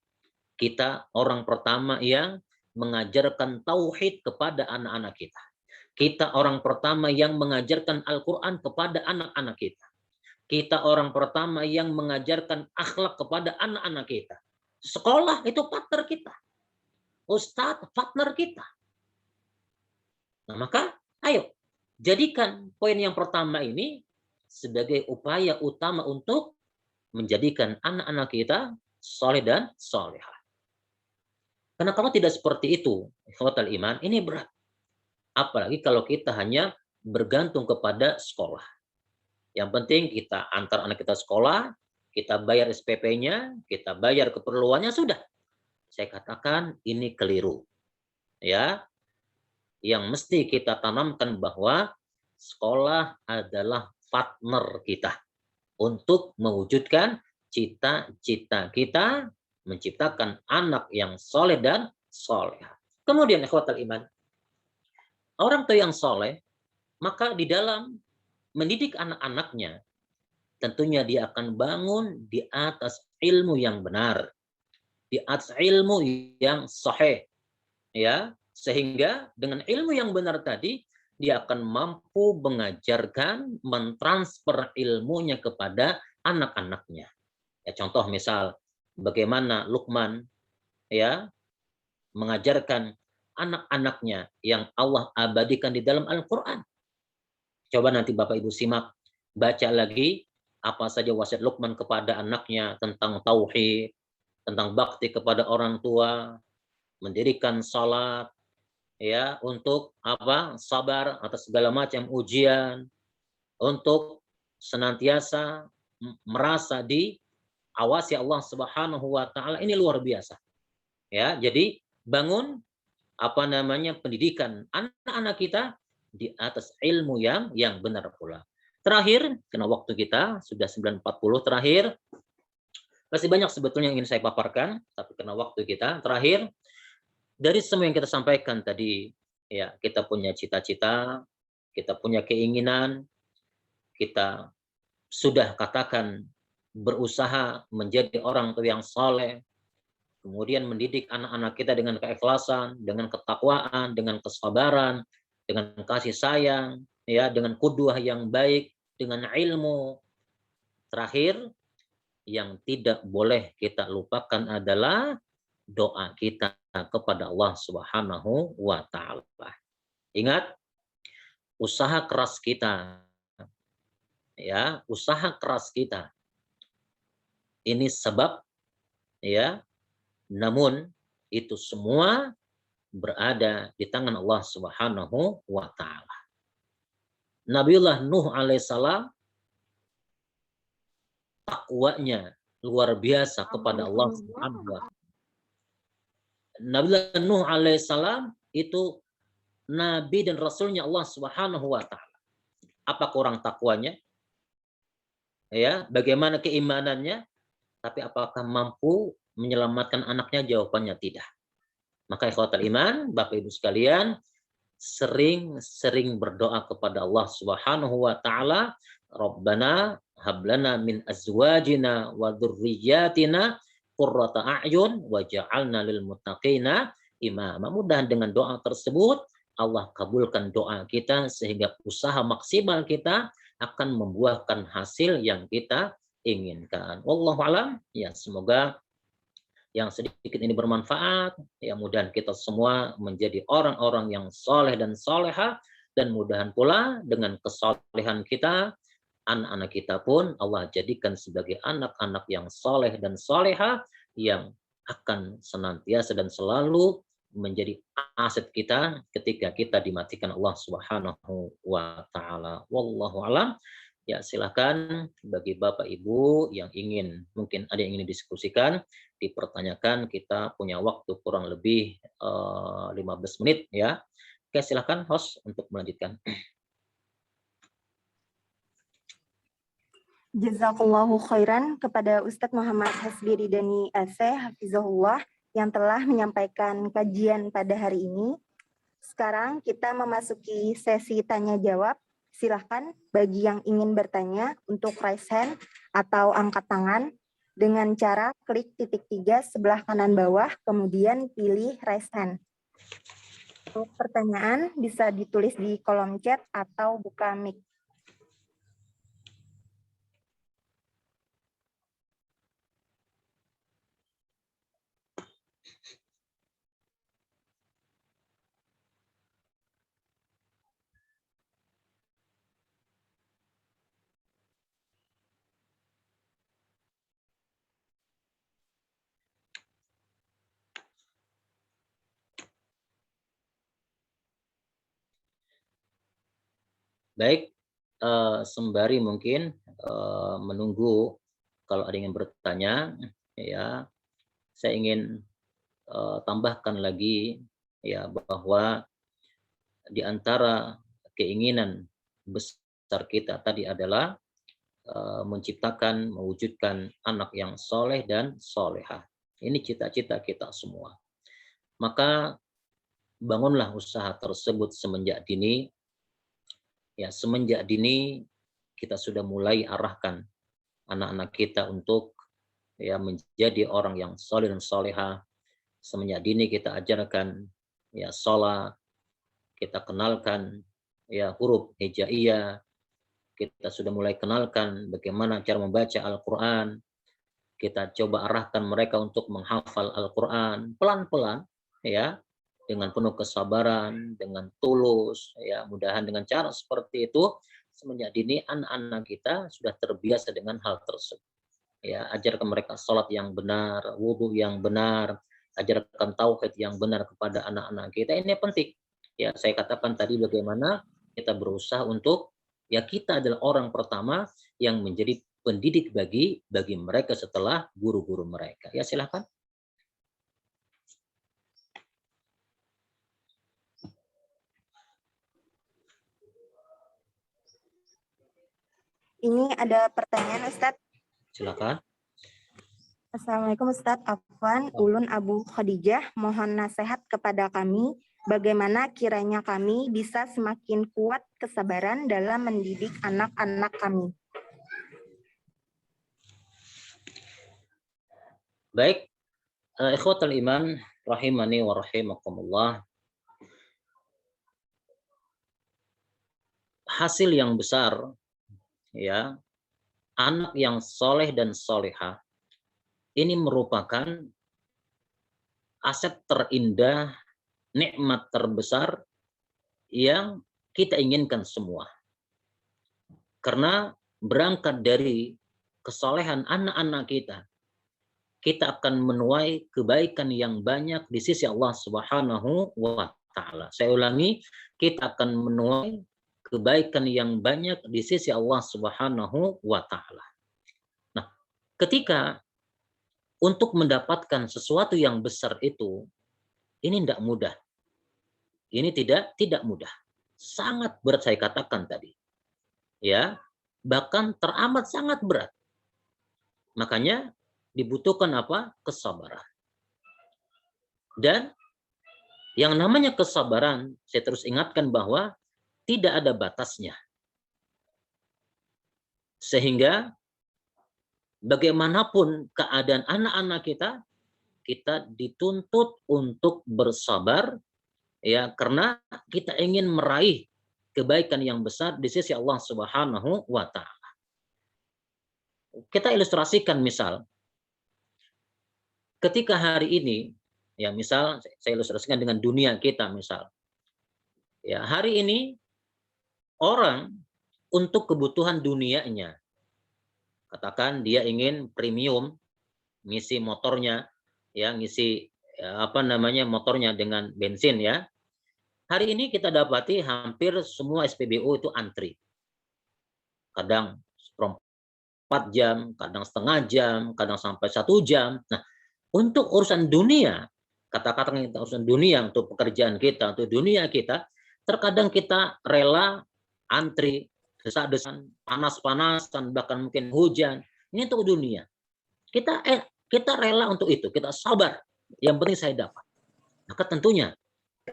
kita orang pertama yang mengajarkan tauhid kepada anak-anak kita. Kita orang pertama yang mengajarkan Al-Quran kepada anak-anak kita. Kita orang pertama yang mengajarkan akhlak kepada anak-anak kita. Sekolah itu partner kita. Ustadz partner kita. Nah, maka ayo jadikan poin yang pertama ini sebagai upaya utama untuk menjadikan anak-anak kita soleh dan solehah. Karena kalau tidak seperti itu, ikhwatal iman, ini berat. Apalagi kalau kita hanya bergantung kepada sekolah. Yang penting kita antar anak kita sekolah, kita bayar SPP-nya, kita bayar keperluannya, sudah. Saya katakan ini keliru. Ya, yang mesti kita tanamkan bahwa sekolah adalah partner kita untuk mewujudkan cita-cita kita menciptakan anak yang soleh dan soleh. Kemudian ikhwatal iman, orang tua yang soleh, maka di dalam mendidik anak-anaknya, tentunya dia akan bangun di atas ilmu yang benar, di atas ilmu yang sahih, ya, sehingga dengan ilmu yang benar tadi dia akan mampu mengajarkan, mentransfer ilmunya kepada anak-anaknya. Ya, contoh misal bagaimana Luqman, ya, mengajarkan anak-anaknya yang Allah abadikan di dalam Al-Quran. Coba nanti Bapak Ibu simak, baca lagi apa saja wasiat Luqman kepada anaknya tentang tauhid, tentang bakti kepada orang tua, mendirikan salat, ya, untuk apa? Sabar atas segala macam ujian, untuk senantiasa merasa diawasi Allah Subhanahu wa taala, ini luar biasa. Ya, jadi bangun pendidikan anak-anak kita di atas ilmu yang benar pula. Terakhir, karena waktu kita sudah 9.40 terakhir, masih banyak sebetulnya yang ingin saya paparkan, tapi karena waktu kita terakhir, dari semua yang kita sampaikan tadi, ya kita punya cita-cita, kita punya keinginan, kita sudah katakan berusaha menjadi orang tua yang soleh, kemudian mendidik anak-anak kita dengan keikhlasan, dengan ketakwaan, dengan kesabaran, dengan kasih sayang, ya, dengan qudwah yang baik, dengan ilmu. Terakhir, yang tidak boleh kita lupakan adalah doa kita kepada Allah Subhanahu wa taala. Ingat, usaha keras kita, ya, usaha keras kita ini sebab, ya, namun itu semua berada di tangan Allah Subhanahu wa taala. Nabiullah Nuh alaihissalam takwanya luar biasa kepada Allah Subhanahu wa taala. Nabiullah Nuh alaihissalam itu nabi dan rasulnya Allah Subhanahu wa taala. Apa kurang takwanya? Ya, bagaimana keimanannya? Tapi apakah mampu menyelamatkan anaknya? Jawabannya tidak. Maka ikhwatal iman, Bapak Ibu sekalian, sering-sering berdoa kepada Allah Subhanahu wa taala, Rabbana hablana min azwajina wa dzurriyyatina qurrata a'yun waj'alna lil muttaqina imama. Mudah dengan doa tersebut Allah kabulkan doa kita sehingga usaha maksimal kita akan membuahkan hasil yang kita inginkan. Wallahu alam. Ya, semoga yang sedikit ini bermanfaat, ya mudahan kita semua menjadi orang-orang yang soleh dan soleha, dan mudahan pula dengan kesolehan kita, anak-anak kita pun Allah jadikan sebagai anak-anak yang soleh dan soleha, yang akan senantiasa dan selalu menjadi aset kita ketika kita dimatikan Allah Subhanahu wa taala. Wallahu alam. Ya, silakan bagi Bapak Ibu yang ingin, mungkin ada yang ingin didiskusikan, dipertanyakan, kita punya waktu kurang lebih 15 menit ya. Oke, silakan host untuk melanjutkan.
Jazakallahu khairan kepada Ustadz Muhammad Hasbi Ridani LC Hafizahullah yang telah menyampaikan kajian pada hari ini. Sekarang kita memasuki sesi tanya jawab. Silahkan bagi yang ingin bertanya untuk raise hand atau angkat tangan dengan cara klik titik 3 sebelah kanan bawah, kemudian pilih raise hand. Untuk pertanyaan bisa ditulis di kolom chat atau buka mic.
Baik, sembari mungkin menunggu kalau ada yang bertanya, ya saya ingin tambahkan lagi ya bahwa di antara keinginan besar kita tadi adalah menciptakan, mewujudkan anak yang soleh dan solehah. Ini cita-cita kita semua. Maka bangunlah usaha tersebut semenjak dini. Ya, semenjak dini kita sudah mulai arahkan anak-anak kita untuk ya menjadi orang yang soleh dan soleha. Semenjak dini kita ajarkan ya sholat, kita kenalkan ya huruf hijaiyah, kita sudah mulai kenalkan bagaimana cara membaca Al-Quran, kita coba arahkan mereka untuk menghafal Al-Quran pelan-pelan ya, dengan penuh kesabaran, dengan tulus, ya mudahan dengan cara seperti itu semenjak dini anak-anak kita sudah terbiasa dengan hal tersebut. Ya, ajarkan mereka sholat yang benar, wudhu yang benar, ajarkan tauhid yang benar kepada anak-anak kita. Ini penting. Ya, saya katakan tadi bagaimana kita berusaha untuk Ya kita adalah orang pertama yang menjadi pendidik bagi mereka setelah guru-guru mereka. Ya silakan.
Ini ada pertanyaan Ustadz.
Silakan.
Assalamualaikum Ustadz Afwan, Ulun Abu Khadijah, mohon nasihat kepada kami, bagaimana kiranya kami bisa semakin kuat kesabaran dalam mendidik anak-anak kami.
Baik, ikhwatal iman, rahimani wa rahimakumullah. Hasil yang besar, ya, anak yang soleh dan solehah, ini merupakan aset terindah, nikmat terbesar yang kita inginkan semua. Karena berangkat dari kesolehan anak-anak kita akan menuai kebaikan yang banyak di sisi Allah Subhanahu wa taala. Saya ulangi, kita akan menuai kebaikan yang banyak di sisi Allah Subhanahu wa taala. Nah, ketika untuk mendapatkan sesuatu yang besar itu, ini tidak mudah. Ini tidak mudah. Sangat berat saya katakan tadi. Ya, bahkan teramat sangat berat. Makanya dibutuhkan apa? Kesabaran. Dan yang namanya kesabaran, saya terus ingatkan bahwa tidak ada batasnya. Sehingga bagaimanapun keadaan anak-anak kita dituntut untuk bersabar, ya, karena kita ingin meraih kebaikan yang besar di sisi Allah Subhanahu wa taala. Kita ilustrasikan misal, ketika hari ini, ya misal saya ilustrasikan dengan dunia kita misal. Ya, hari ini orang untuk kebutuhan dunianya, katakan dia ingin premium, ngisi motornya, ya ngisi motornya dengan bensin ya. Hari ini kita dapati hampir semua SPBU itu antri. Kadang 4 jam, kadang setengah jam, kadang sampai 1 jam. Nah, untuk urusan dunia, kata-kata urusan dunia, untuk pekerjaan kita, untuk dunia kita, terkadang kita rela antri, desak-desakan, panas-panasan, bahkan mungkin hujan. Ini untuk dunia. Kita rela untuk itu, kita sabar. Yang penting saya dapat. Maka tentunya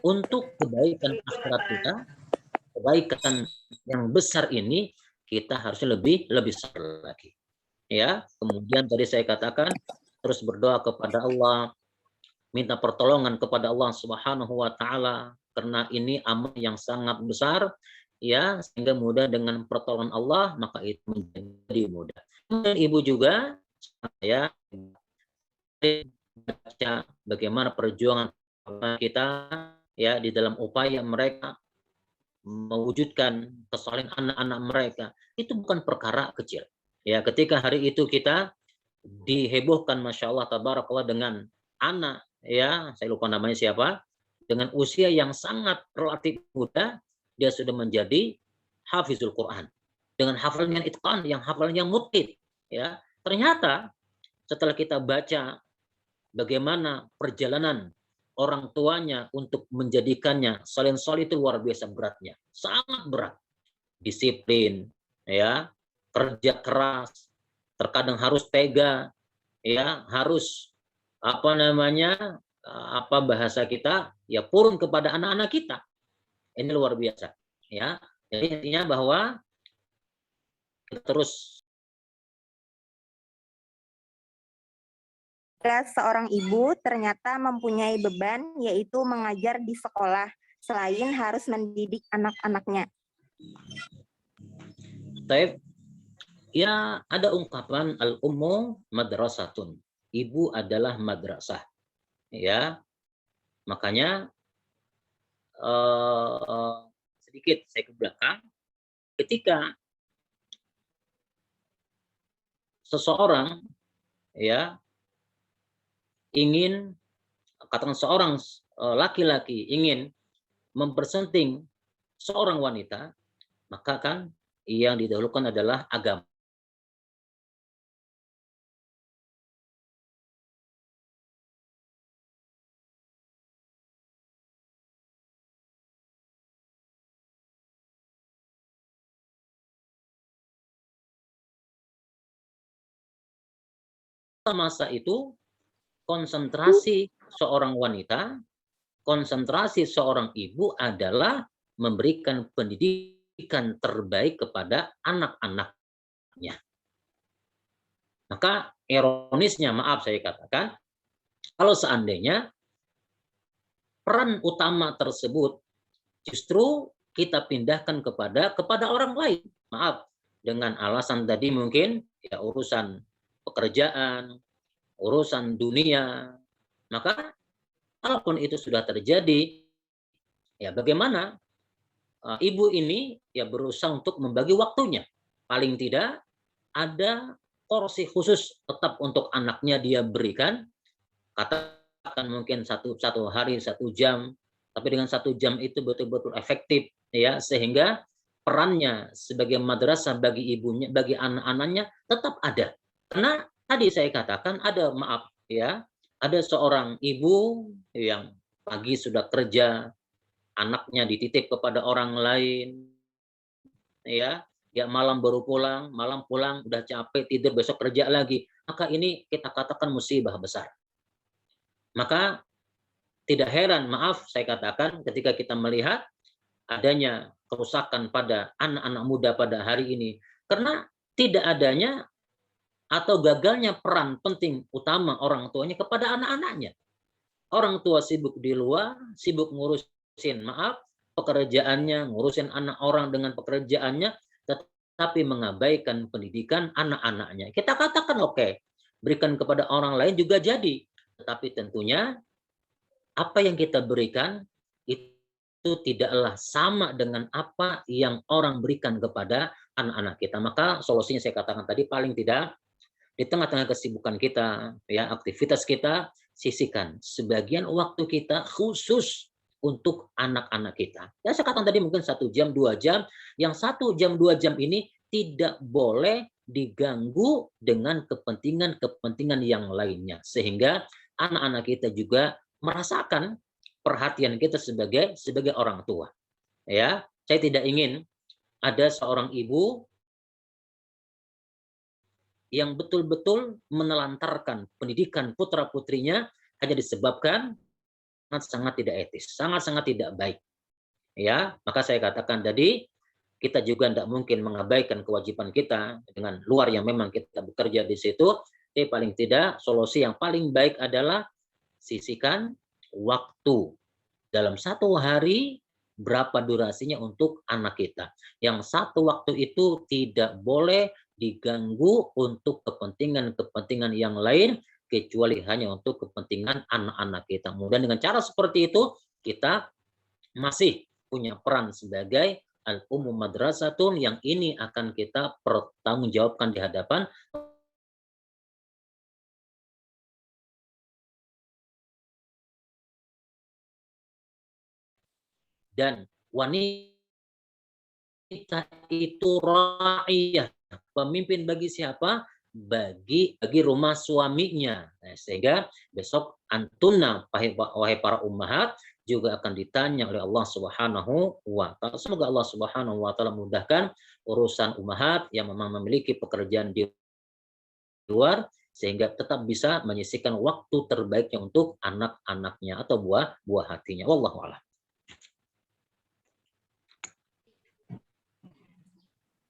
untuk kebaikan akhirat kita, kebaikan yang besar ini, kita harusnya lebih sabar lagi. Ya, kemudian tadi saya katakan terus berdoa kepada Allah, minta pertolongan kepada Allah Subhanahu wa taala karena ini amal yang sangat besar, ya, sehingga mudah dengan pertolongan Allah maka itu menjadi mudah. Dan ibu juga ya baca bagaimana perjuangan kita ya di dalam upaya mereka mewujudkan kesalahan anak-anak mereka, itu bukan perkara kecil. Ya, ketika hari itu kita dihebohkan, masya Allah, tabarakallah, dengan anak, ya, saya lupa namanya siapa, dengan usia yang sangat relatif muda, dia sudah menjadi hafizul Quran dengan hafalan yang itqan, yang hafalan yang mutqin. Ya, ternyata setelah kita baca bagaimana perjalanan orang tuanya untuk menjadikannya salin soleh, itu luar biasa beratnya, sangat berat. Disiplin, ya, kerja keras, terkadang harus tega, ya, harus apa bahasa kita, ya, purun kepada anak-anak kita. Ini luar biasa, ya. Jadi intinya bahwa kita terus.
Seorang ibu ternyata mempunyai beban, yaitu mengajar di sekolah, selain harus mendidik anak-anaknya.
Taib, ya, ada ungkapan al-ummu madrasatun. Ibu adalah madrasah. Ya, makanya sedikit saya ke belakang. Ketika seseorang, ya, ingin, katakan seorang laki-laki ingin mempersenting seorang wanita, maka kan yang didahulukan adalah agama. Masa itu konsentrasi seorang wanita, konsentrasi seorang ibu adalah memberikan pendidikan terbaik kepada anak-anaknya. Maka ironisnya, maaf saya katakan, kalau seandainya peran utama tersebut justru kita pindahkan kepada orang lain. Maaf, dengan alasan tadi mungkin ya urusan pekerjaan, urusan dunia. Maka kalaupun itu sudah terjadi, ya bagaimana ibu ini ya berusaha untuk membagi waktunya. Paling tidak ada porsi khusus tetap untuk anaknya dia berikan, katakan mungkin satu hari 1 jam, tapi dengan 1 jam itu betul-betul efektif ya, sehingga perannya sebagai madrasah bagi ibunya, bagi anak-anaknya tetap ada. Karena tadi saya katakan ada, maaf ya, ada seorang ibu yang pagi sudah kerja, anaknya dititip kepada orang lain, ya malam baru pulang, malam pulang udah capek tidur, besok kerja lagi. Maka ini kita katakan musibah besar. Maka tidak heran, maaf saya katakan, ketika kita melihat adanya kerusakan pada anak-anak muda pada hari ini, karena tidak adanya atau gagalnya peran penting utama orang tuanya kepada anak-anaknya. Orang tua sibuk di luar, sibuk ngurusin, maaf, pekerjaannya, ngurusin anak orang dengan pekerjaannya, tetapi mengabaikan pendidikan anak-anaknya. Kita katakan oke, berikan kepada orang lain juga jadi, tetapi tentunya apa yang kita berikan itu tidaklah sama dengan apa yang orang berikan kepada anak-anak kita. Maka solusinya saya katakan tadi, paling tidak di tengah-tengah kesibukan kita, ya aktivitas kita, sisihkan sebagian waktu kita khusus untuk anak-anak kita. Ya saya katakan tadi mungkin 1 jam, 2 jam. Yang 1 jam, 2 jam ini tidak boleh diganggu dengan kepentingan-kepentingan yang lainnya. Sehingga anak-anak kita juga merasakan perhatian kita sebagai orang tua. Ya, saya tidak ingin ada seorang ibu yang betul-betul menelantarkan pendidikan putra-putrinya hanya disebabkan sangat tidak etis, sangat-sangat tidak baik. Ya, maka saya katakan tadi, kita juga tidak mungkin mengabaikan kewajiban kita dengan luar yang memang kita bekerja di situ. Tapi paling tidak solusi yang paling baik adalah sisihkan waktu dalam 1 hari, berapa durasinya untuk anak kita. Yang satu waktu itu tidak boleh diganggu untuk kepentingan-kepentingan yang lain, kecuali hanya untuk kepentingan anak-anak kita. Kemudian dengan cara seperti itu, kita masih punya peran sebagai al-ummu madrasatun, yang ini akan kita pertanggungjawabkan di hadapan dan wanita itu ra'iyah, pemimpin bagi siapa? Bagi rumah suaminya. Nah, sehingga besok antunna, wahai para ummahat, juga akan ditanya oleh Allah Subhanahu wa taala. Semoga Allah Subhanahu wa taala mudahkan urusan ummahat yang memang memiliki pekerjaan di luar, sehingga tetap bisa menyisihkan waktu terbaiknya untuk anak-anaknya atau buah hatinya. Wallahu a'lam.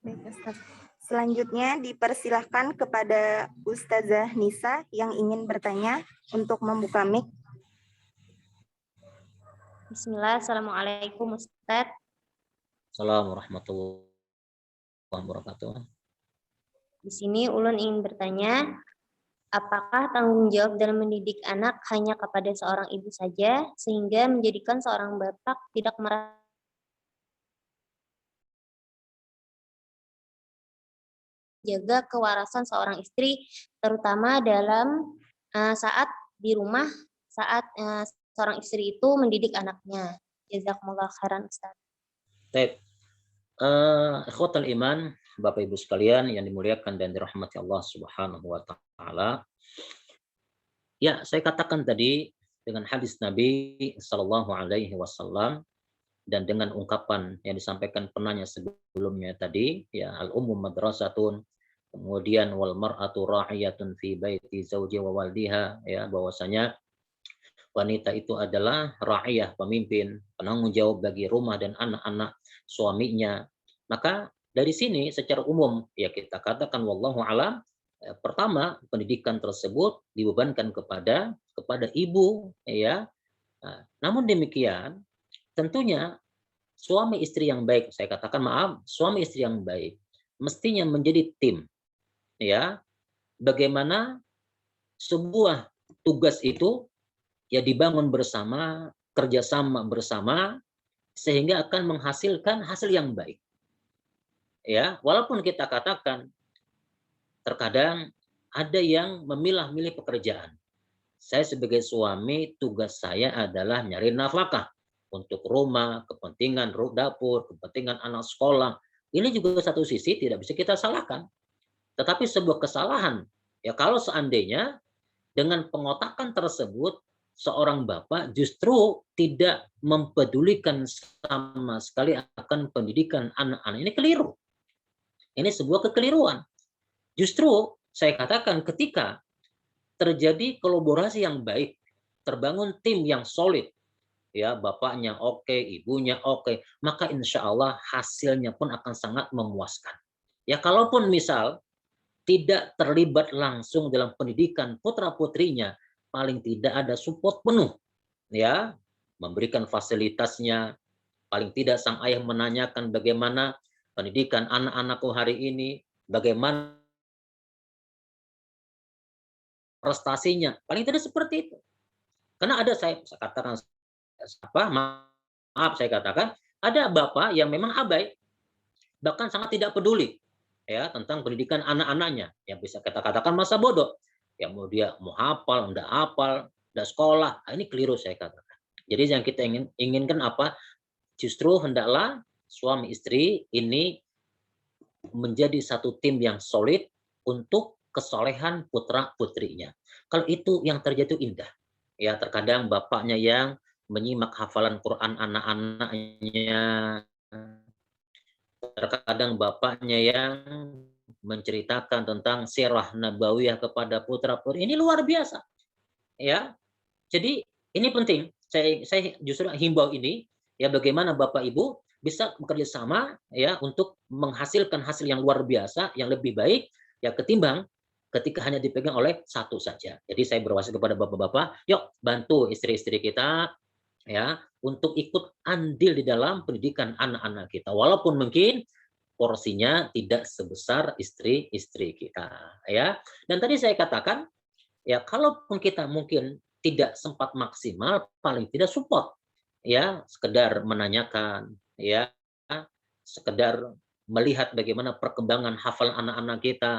Baik, Ustaz. Selanjutnya dipersilahkan kepada Ustazah Nisa yang ingin bertanya untuk membuka mic.
Bismillah, Assalamualaikum Ustaz.
Assalamualaikum warahmatullahi wabarakatuh.
Di sini Ulun ingin bertanya, apakah tanggung jawab dalam mendidik anak hanya kepada seorang ibu saja, sehingga menjadikan seorang bapak tidak merasa jaga kewarasan seorang istri, terutama dalam saat di rumah, saat seorang istri itu mendidik anaknya. Jazakumullah khairan, Ustaz.
Baik. Ikhwatal iman, Bapak Ibu sekalian yang dimuliakan dan dirahmati Allah Subhanahu wa taala. Ya, saya katakan tadi dengan hadis Nabi Sallallahu alaihi wasallam dan dengan ungkapan yang disampaikan penanya sebelumnya tadi, ya al-ummu madrasatun, kemudian wal mar'atu ra'iyatun fi baiti zauji wa waldiha, ya bahwasanya wanita itu adalah ra'iyah, pemimpin, penanggung jawab bagi rumah dan anak-anak suaminya. Maka dari sini secara umum ya kita katakan wallahu alam, pertama pendidikan tersebut dibebankan kepada ibu, ya. Nah, namun demikian tentunya suami istri yang baik, saya katakan maaf, suami istri yang baik mestinya menjadi tim, ya. Bagaimana sebuah tugas itu ya dibangun bersama, kerjasama bersama, sehingga akan menghasilkan hasil yang baik. Ya, walaupun kita katakan terkadang ada yang memilah-milih pekerjaan. Saya sebagai suami, tugas saya adalah nyari nafkah untuk rumah, kepentingan dapur, kepentingan anak sekolah. Ini juga satu sisi tidak bisa kita salahkan. Tetapi sebuah kesalahan, ya kalau seandainya dengan pengotakan tersebut seorang bapak justru tidak mempedulikan sama sekali akan pendidikan anak-anak, ini keliru. Ini sebuah kekeliruan. Justru saya katakan ketika terjadi kolaborasi yang baik, terbangun tim yang solid, ya bapaknya oke, ibunya oke, maka insya Allah hasilnya pun akan sangat memuaskan. Ya kalaupun misal tidak terlibat langsung dalam pendidikan putra-putrinya, paling tidak ada support penuh, ya, memberikan fasilitasnya, paling tidak sang ayah menanyakan bagaimana pendidikan anak-anakku hari ini, bagaimana prestasinya, paling tidak seperti itu. Karena ada saya katakan maaf saya katakan, ada bapak yang memang abai, bahkan sangat tidak peduli ya tentang pendidikan anak-anaknya, yang bisa kita katakan masa bodoh. Ya mau dia mau hafal, enggak hafal, enggak sekolah, ini keliru saya katakan. Jadi yang kita inginkan apa? Justru hendaklah suami istri ini menjadi satu tim yang solid untuk kesolehan putra-putrinya. Kalau itu yang terjadi itu indah. Ya, terkadang bapaknya yang menyimak hafalan Quran anak-anaknya, terkadang bapaknya yang menceritakan tentang sirah nabawiyah kepada putra-putri. Ini luar biasa. Ya. Jadi ini penting. Saya justru himbau ini ya bagaimana Bapak Ibu bisa bekerja sama ya untuk menghasilkan hasil yang luar biasa, yang lebih baik ya ketimbang ketika hanya dipegang oleh satu saja. Jadi saya berwasiat kepada bapak-bapak, yuk bantu istri-istri kita ya untuk ikut andil di dalam pendidikan anak-anak kita. Walaupun mungkin porsinya tidak sebesar istri-istri kita ya. Dan tadi saya katakan ya kalaupun kita mungkin tidak sempat maksimal, paling tidak support ya, sekedar menanyakan ya, sekedar melihat bagaimana perkembangan hafal anak-anak kita.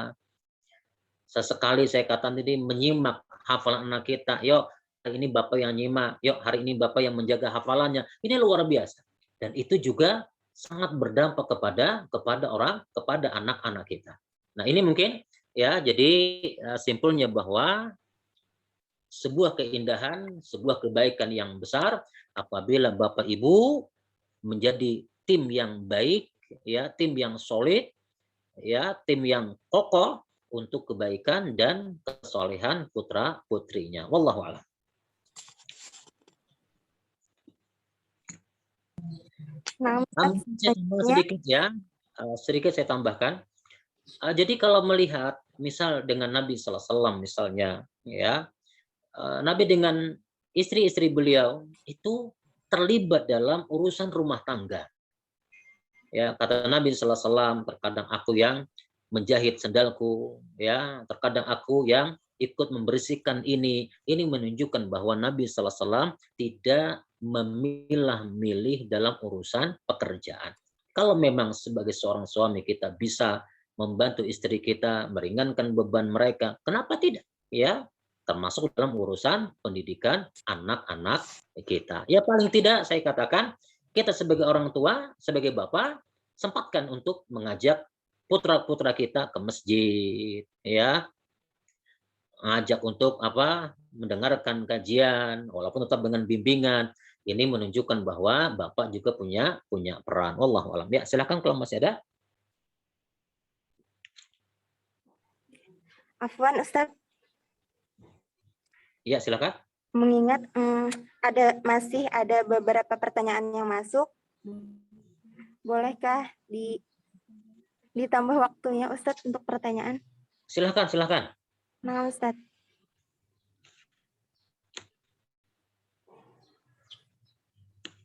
Sesekali saya katakan tadi menyimak hafalan anak kita, yuk hari ini Bapak yang nyimak, yuk hari ini Bapak yang menjaga hafalannya. Ini luar biasa. Dan itu juga sangat berdampak kepada anak-anak kita. Nah, ini mungkin ya jadi simpulnya bahwa sebuah keindahan, sebuah kebaikan yang besar apabila Bapak Ibu menjadi tim yang baik, ya, tim yang solid, ya, tim yang kokoh untuk kebaikan dan kesolehan putra-putrinya. Wallahu a'lam.
Nah,
Saya tambah sedikit ya, sedikit saya tambahkan. Jadi kalau melihat misal dengan Nabi Sallallahu Alaihi Wasallam misalnya, ya, Nabi dengan istri-istri beliau itu terlibat dalam urusan rumah tangga. Ya, kata Nabi Sallallahu Alaihi Wasallam, terkadang aku yang menjahit sendalku, ya, terkadang aku yang ikut membersihkan ini. Ini menunjukkan bahwa Nabi Sallallahu Alaihi Wasallam tidak memilah-milih dalam urusan pekerjaan. Kalau memang sebagai seorang suami kita bisa membantu istri kita meringankan beban mereka, kenapa tidak? Ya, termasuk dalam urusan pendidikan anak-anak kita. Ya paling tidak saya katakan kita sebagai orang tua, sebagai bapak, sempatkan untuk mengajak putra-putra kita ke masjid, ya, ngajak untuk mendengarkan kajian, walaupun tetap dengan bimbingan. Ini menunjukkan bahwa Bapak juga punya peran. Wallahu a'lam. Ya, silakan kalau masih ada.
Afwan Ustadz,
Ya, silakan.
mengingat masih ada beberapa pertanyaan yang masuk, bolehkah ditambah waktunya Ustadz untuk pertanyaan?
Silakan.
Nah Ustadz.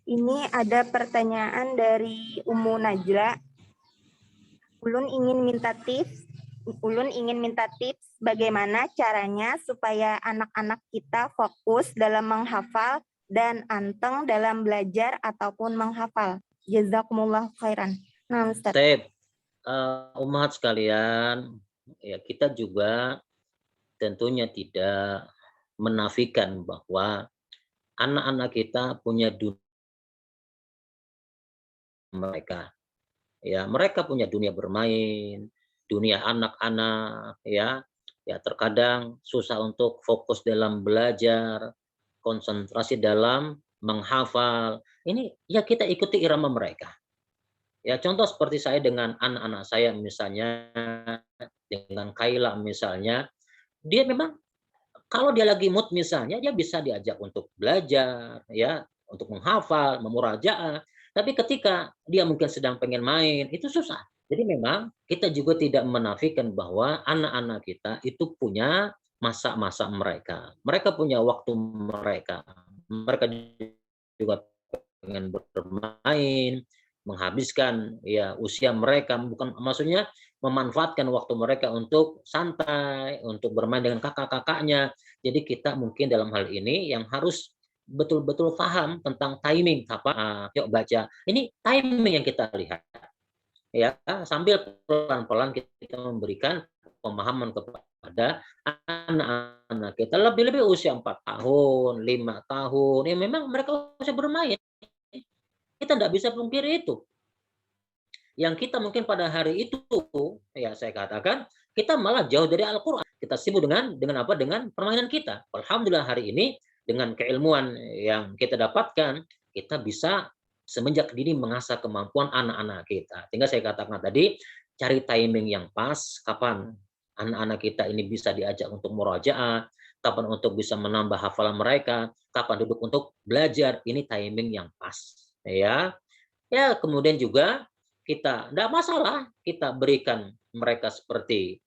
Ini ada pertanyaan dari Ummu Najla. Ulun ingin minta tips bagaimana caranya supaya anak-anak kita fokus dalam menghafal dan anteng dalam belajar ataupun menghafal. Jazakumullah khairan. Nah, Ustaz.
Umat sekalian, ya kita juga tentunya tidak menafikan bahwa anak-anak kita punya dunia mereka. Ya, mereka punya dunia bermain, dunia anak-anak, ya. Ya, terkadang susah untuk fokus dalam belajar, konsentrasi dalam menghafal. Ini ya kita ikuti irama mereka. Ya, contoh seperti saya dengan anak-anak saya misalnya, dengan Kaila misalnya, dia memang kalau dia lagi mood misalnya, dia bisa diajak untuk belajar, ya, untuk menghafal, memurajaah. Tapi ketika dia mungkin sedang pengen main, itu susah. Jadi memang kita juga tidak menafikan bahwa anak-anak kita itu punya masa-masa mereka. Mereka punya waktu mereka. Mereka juga pengen bermain, menghabiskan ya usia mereka, bukan maksudnya memanfaatkan waktu mereka untuk santai, untuk bermain dengan kakak-kakaknya. Jadi kita mungkin dalam hal ini yang harus betul-betul paham tentang timing yuk baca. Ini timing yang kita lihat. Ya, sambil pelan-pelan kita memberikan pemahaman kepada anak-anak kita lebih-lebih usia 4 tahun, 5 tahun. Ya memang mereka usia bermain. Kita tidak bisa pungkiri itu. Yang kita mungkin pada hari itu, ya saya katakan, kita malah jauh dari Al-Quran. Kita sibuk dengan apa? Dengan permainan kita. Alhamdulillah hari ini, dengan keilmuan yang kita dapatkan, kita bisa semenjak dini mengasah kemampuan anak-anak kita. Tinggal saya katakan tadi, cari timing yang pas, kapan anak-anak kita ini bisa diajak untuk murajaah, kapan untuk bisa menambah hafalan mereka, kapan duduk untuk belajar, ini timing yang pas. Ya, kemudian juga kita tidak masalah kita berikan mereka seperti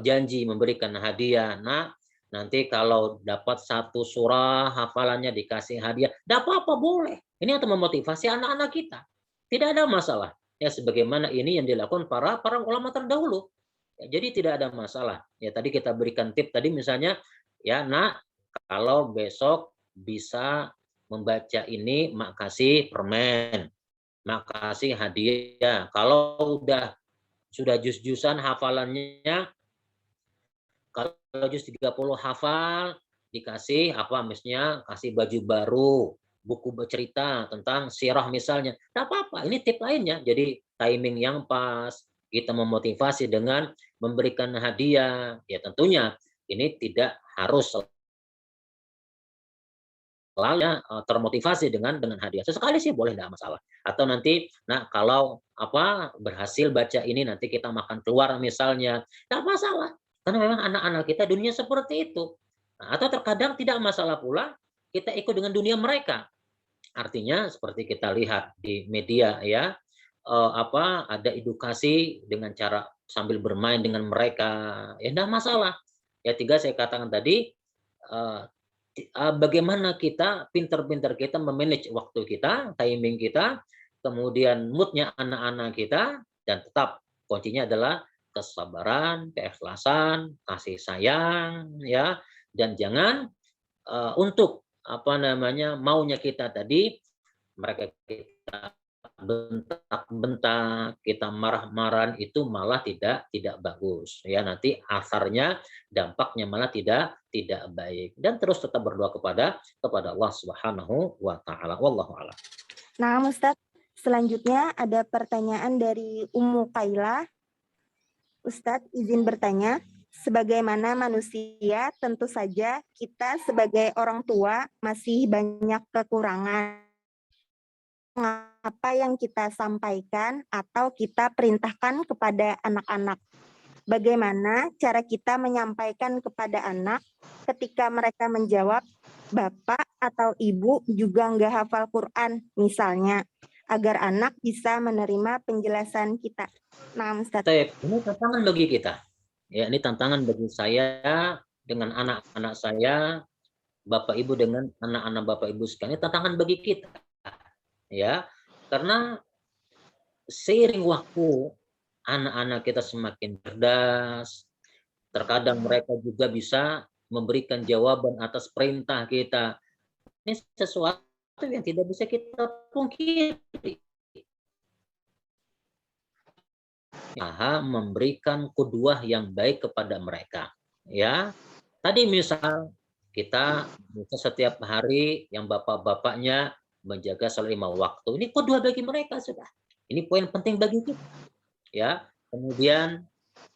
janji memberikan hadiah. Nah, nanti kalau dapat satu surah hafalannya dikasih hadiah, tidak apa-apa, boleh. Ini untuk memotivasi anak-anak kita. Tidak ada masalah. Ya, sebagaimana ini yang dilakukan para ulama terdahulu. Ya, jadi tidak ada masalah. Ya, tadi kita berikan tip tadi misalnya, ya nak, kalau besok bisa membaca ini, mak kasih permen. Makasih hadiah. Kalau sudah jus-jusan hafalannya, kalau jus 30 hafal, dikasih misalnya kasih baju baru, buku bercerita tentang sirah misalnya. Tidak apa-apa, ini tip lainnya. Jadi timing yang pas, kita memotivasi dengan memberikan hadiah. Ya tentunya ini tidak harus termotivasi dengan hadiah. Sesekali sih boleh, tidak masalah. Atau nanti, nah kalau berhasil baca ini nanti kita makan keluar misalnya, tidak masalah. Karena memang anak-anak kita dunia seperti itu. Nah, atau terkadang tidak masalah pula kita ikut dengan dunia mereka. Artinya seperti kita lihat di media ya, ada edukasi dengan cara sambil bermain dengan mereka, ya tidak masalah. Ya tiga saya katakan tadi, bagaimana kita pinter-pinter kita memanage waktu kita, timing kita, kemudian moodnya anak-anak kita, dan tetap kuncinya adalah kesabaran, keikhlasan, kasih sayang, ya, dan jangan untuk maunya kita tadi mereka kita bentak-bentak, kita marah-marahan itu malah tidak bagus. Ya nanti asarnya, dampaknya malah tidak baik. Dan terus tetap berdoa kepada Allah Subhanahu wa taala. Wallahu a'lam.
Nah, Ustaz, Selanjutnya ada pertanyaan dari Ummu Kaila. Ustadz izin bertanya, sebagaimana manusia tentu saja kita sebagai orang tua masih banyak kekurangan. Apa yang kita sampaikan atau kita perintahkan kepada anak-anak. Bagaimana cara kita menyampaikan kepada anak ketika mereka menjawab, Bapak atau Ibu juga nggak hafal Quran, misalnya, agar anak bisa menerima penjelasan kita. Nah, Ustaz.
Ini tantangan bagi kita. Ya, ini tantangan bagi saya dengan anak-anak saya, Bapak Ibu dengan anak-anak Bapak Ibu sekalian. Ini tantangan bagi kita. Ya, karena seiring waktu anak-anak kita semakin cerdas, terkadang mereka juga bisa memberikan jawaban atas perintah kita. Ini sesuatu yang tidak bisa kita pungkiri. Memberikan qudwah yang baik kepada mereka. Ya, tadi misal kita setiap hari yang bapak-bapaknya menjaga sholat 5 waktu. Ini qudwah bagi mereka sudah. Ini poin penting bagi kita. Ya, kemudian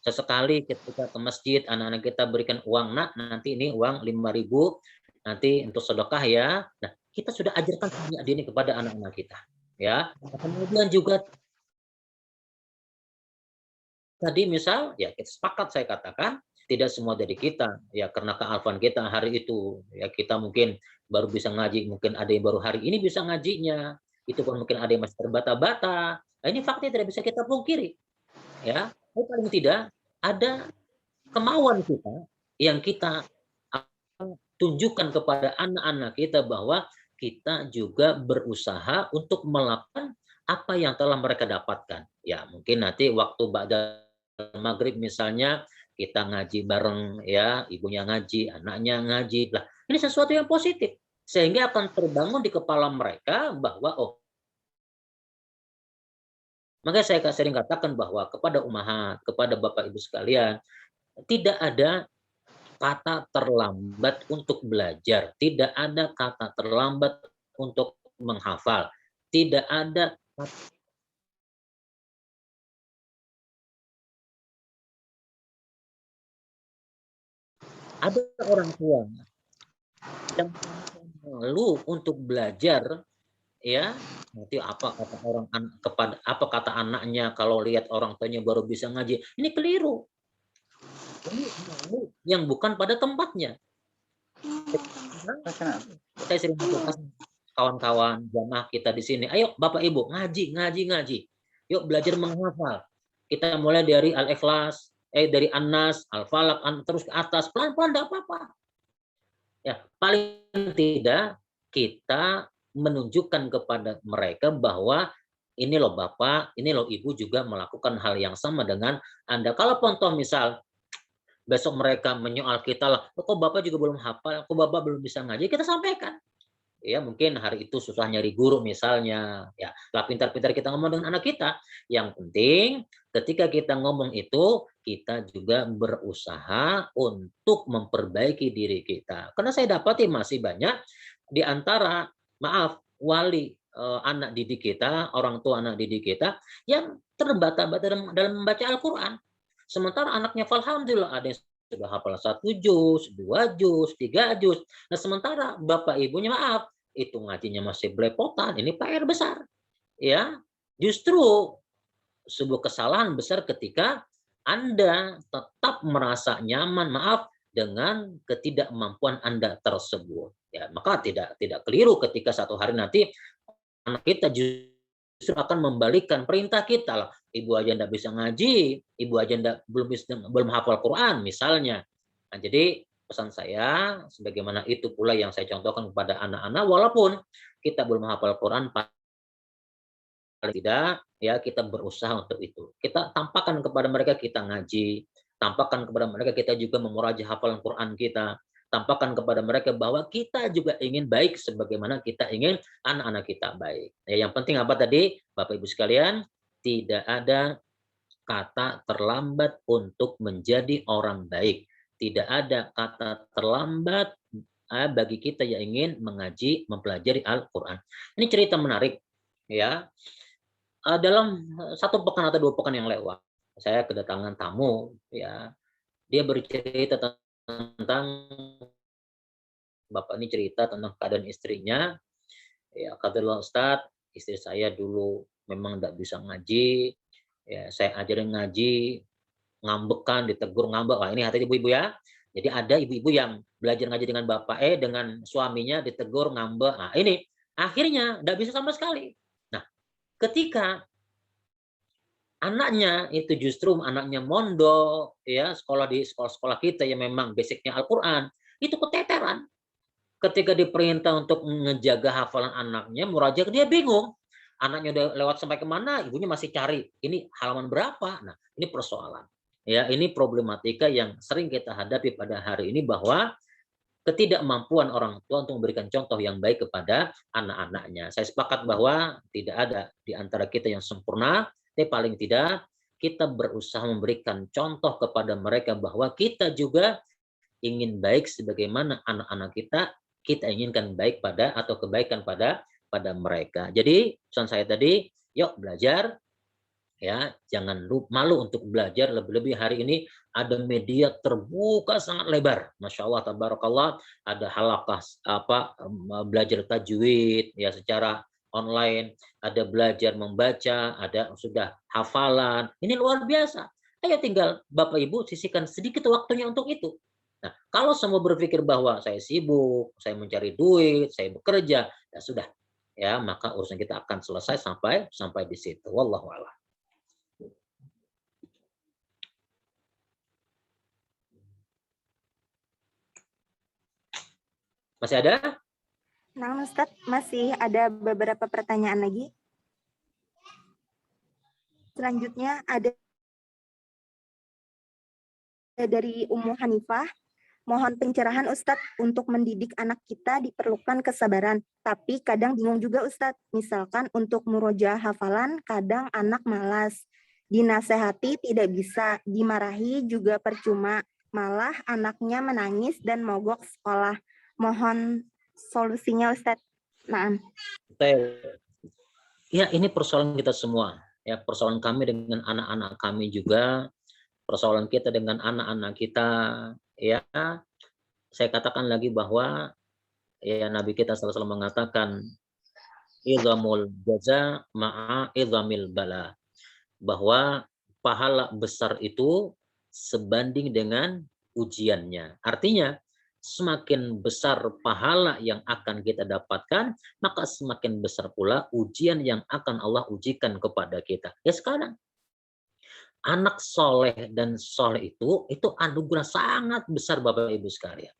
sesekali ketika ke masjid anak-anak kita berikan uang, nak nanti ini uang 5.000 nanti untuk sedekah ya. Nah, kita sudah ajarkan sejak dini kepada anak-anak kita. Ya, kemudian juga tadi misal ya kita sepakat saya katakan tidak semua dari kita ya karena kealfan kita hari itu ya kita mungkin baru bisa ngaji, mungkin ada yang baru hari ini bisa ngajinya, itu pun mungkin ada yang masih terbata-bata. Nah, ini fakta tidak bisa kita pungkiri ya. Tapi paling tidak ada kemauan kita yang kita tunjukkan kepada anak-anak kita bahwa kita juga berusaha untuk melakukan apa yang telah mereka dapatkan. Ya, mungkin nanti waktu ba'da maghrib misalnya kita ngaji bareng ya, ibunya ngaji, anaknya ngaji. Lah, ini sesuatu yang positif sehingga akan terbangun di kepala mereka bahwa oh, maka saya sering katakan bahwa kepada ummahat, kepada Bapak Ibu sekalian, tidak ada kata terlambat untuk belajar, tidak ada kata terlambat untuk menghafal, tidak ada orang tua yang malu untuk belajar ya nanti apa kata orang kepada apa kata anaknya kalau lihat orang tuanya baru bisa ngaji, ini keliru, ini malu yang bukan pada tempatnya. Saya sering kawan-kawan jamaah kita di sini, ayo Bapak Ibu ngaji, yuk belajar menghafal, kita mulai dari Al-Ikhlas, dari An-Nas, Al-Falaq, terus ke atas pelan-pelan enggak apa-apa. Ya, paling tidak kita menunjukkan kepada mereka bahwa ini loh Bapak, ini loh Ibu juga melakukan hal yang sama dengan Anda. Kalau contoh misal besok mereka menyoal kita lah, kok Bapak juga belum hafal, kok Bapak belum bisa ngaji, kita sampaikan. Ya mungkin hari itu susah nyari guru misalnya, ya lah pintar-pintar kita ngomong dengan anak kita. Yang penting ketika kita ngomong itu kita juga berusaha untuk memperbaiki diri kita. Karena saya dapati masih banyak di antara wali anak didik kita, orang tua anak didik kita yang terbata-bata dalam membaca Al-Qur'an. Sementara anaknya alhamdulillah ada yang sudah hafal 1 juz, 2 juz, 3 juz. Nah, sementara bapak ibunya itu ngajinya masih belepotan, ini PR besar. Ya, justru sebuah kesalahan besar ketika Anda tetap merasa nyaman, dengan ketidakmampuan Anda tersebut. Ya, maka tidak keliru ketika satu hari nanti anak kita justru akan membalikkan perintah kita lah. Ibu aja enggak bisa ngaji, ibu aja belum hafal Quran misalnya. Nah, jadi pesan saya sebagaimana itu pula yang saya contohkan kepada anak-anak walaupun kita belum hafal Quran paling tidak ya kita berusaha untuk itu. Kita tampakkan kepada mereka kita ngaji, tampakkan kepada mereka kita juga memuraja hafalan Quran kita, tampakkan kepada mereka bahwa kita juga ingin baik sebagaimana kita ingin anak-anak kita baik. Ya, yang penting apa tadi Bapak Ibu sekalian, tidak ada kata terlambat untuk menjadi orang baik. Tidak ada kata terlambat bagi kita yang ingin mengaji, mempelajari Al-Quran. Ini cerita menarik, ya. dalam 1 pekan atau 2 pekan yang lewat, saya kedatangan tamu, ya. Dia bercerita tentang bapak ini cerita tentang keadaan istrinya. Ya, kata Ustadz, istri saya dulu memang tidak bisa ngaji. Ya, saya ajarin ngaji, ngambekan, ditegur ngambek. Wah, ini hati ibu-ibu ya. Jadi ada ibu-ibu yang belajar ngaji dengan bapak, dengan suaminya ditegur ngambek. Nah, ini akhirnya tidak bisa sama sekali. Nah, ketika anaknya itu justru anaknya mondok, ya sekolah di sekolah-sekolah kita yang memang basicnya Al-Quran, itu keteteran. Ketika diperintah untuk ngejaga hafalan anaknya, murajaah dia bingung. Anaknya udah lewat sampai kemana, ibunya masih cari. Ini halaman berapa? Nah, ini persoalan. Ya, ini problematika yang sering kita hadapi pada hari ini bahwa ketidakmampuan orang tua untuk memberikan contoh yang baik kepada anak-anaknya. Saya sepakat bahwa tidak ada di antara kita yang sempurna, tapi paling tidak kita berusaha memberikan contoh kepada mereka bahwa kita juga ingin baik sebagaimana anak-anak kita inginkan baik pada atau kebaikan pada mereka. Jadi pesan saya tadi, yuk belajar, ya jangan malu untuk belajar, lebih-lebih hari ini ada media terbuka sangat lebar, masya Allah, tabarakallah, ada halaqah belajar tajwid ya secara online, ada belajar membaca, ada sudah hafalan, ini luar biasa. Ayo tinggal Bapak Ibu sisihkan sedikit waktunya untuk itu. Nah, kalau semua berpikir bahwa saya sibuk, saya mencari duit, saya bekerja, ya sudah, ya maka urusan kita akan selesai sampai di situ. Wallahu a'lam. Masih ada?
Nah, Ustadz, masih ada beberapa pertanyaan lagi. Selanjutnya ada dari Ummu Hanifah. Mohon pencerahan Ustadz, untuk mendidik anak kita diperlukan kesabaran. Tapi kadang bingung juga Ustadz. Misalkan untuk murojaah hafalan, kadang anak malas. Dinasehati tidak bisa, dimarahi juga percuma. Malah anaknya menangis dan mogok sekolah. Mohon solusinya Ustadz. Nah.
Ya, ini persoalan kita semua. Ya, persoalan kami dengan anak-anak kami juga, persoalan kita dengan anak-anak kita. Ya, saya katakan lagi bahwa ya Nabi kita selalu mengatakan idhamul jaza ma'a idhamil bala, bahwa pahala besar itu sebanding dengan ujiannya. Artinya semakin besar pahala yang akan kita dapatkan, maka semakin besar pula ujian yang akan Allah ujikan kepada kita. Ya sekarang, anak soleh dan soleh itu anugerah sangat besar Bapak Ibu sekalian.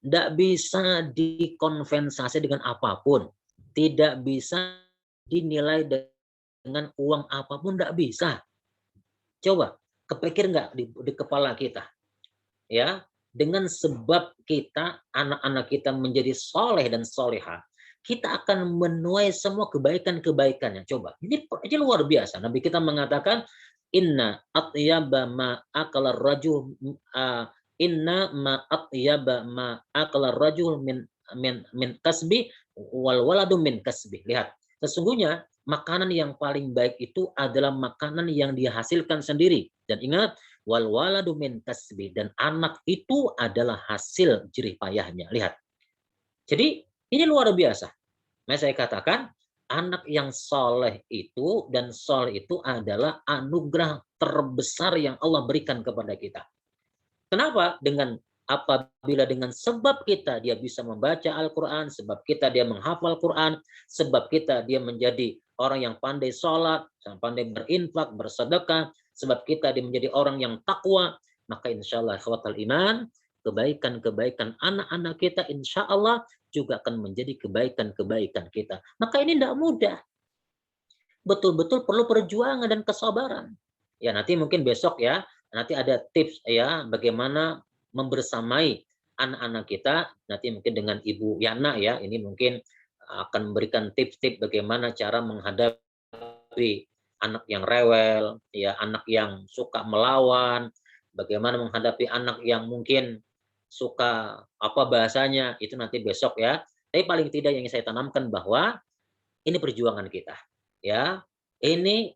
Tidak bisa dikompensasi dengan apapun. Tidak bisa dinilai dengan uang apapun, tidak bisa. Coba, kepikir nggak di kepala kita? Ya, dengan sebab kita, anak-anak kita menjadi soleh dan soleha, kita akan menuai semua kebaikan-kebaikannya. Coba, ini luar biasa. Nabi kita mengatakan, inna atyaba ma akala rajul inna ma atyaba ma akala rajul min kasbi wal waladu min kasbi. Lihat, sesungguhnya makanan yang paling baik itu adalah makanan yang dihasilkan sendiri. Dan ingat, wal waladu min kasbi, dan anak itu adalah hasil jerih payahnya. Lihat. Jadi ini luar biasa. Nah, saya katakan anak yang soleh itu dan soleh itu adalah anugerah terbesar yang Allah berikan kepada kita. Kenapa? Apabila dengan sebab kita dia bisa membaca Al-Quran, sebab kita dia menghafal Quran, sebab kita dia menjadi orang yang pandai sholat, pandai berinfak, bersedekah, sebab kita dia menjadi orang yang takwa, maka insya Allah ikhwatal iman, kebaikan-kebaikan anak-anak kita insya Allah juga akan menjadi kebaikan-kebaikan kita. Maka ini tidak mudah. Betul-betul perlu perjuangan dan kesabaran. Ya nanti mungkin besok ya, nanti ada tips ya bagaimana membersamai anak-anak kita, nanti mungkin dengan Ibu Yana ya, ini mungkin akan memberikan tips-tips bagaimana cara menghadapi anak yang rewel, ya anak yang suka melawan, bagaimana menghadapi anak yang mungkin suka apa bahasanya, itu nanti besok ya. Tapi paling tidak yang saya tanamkan bahwa ini perjuangan kita, ya. Ini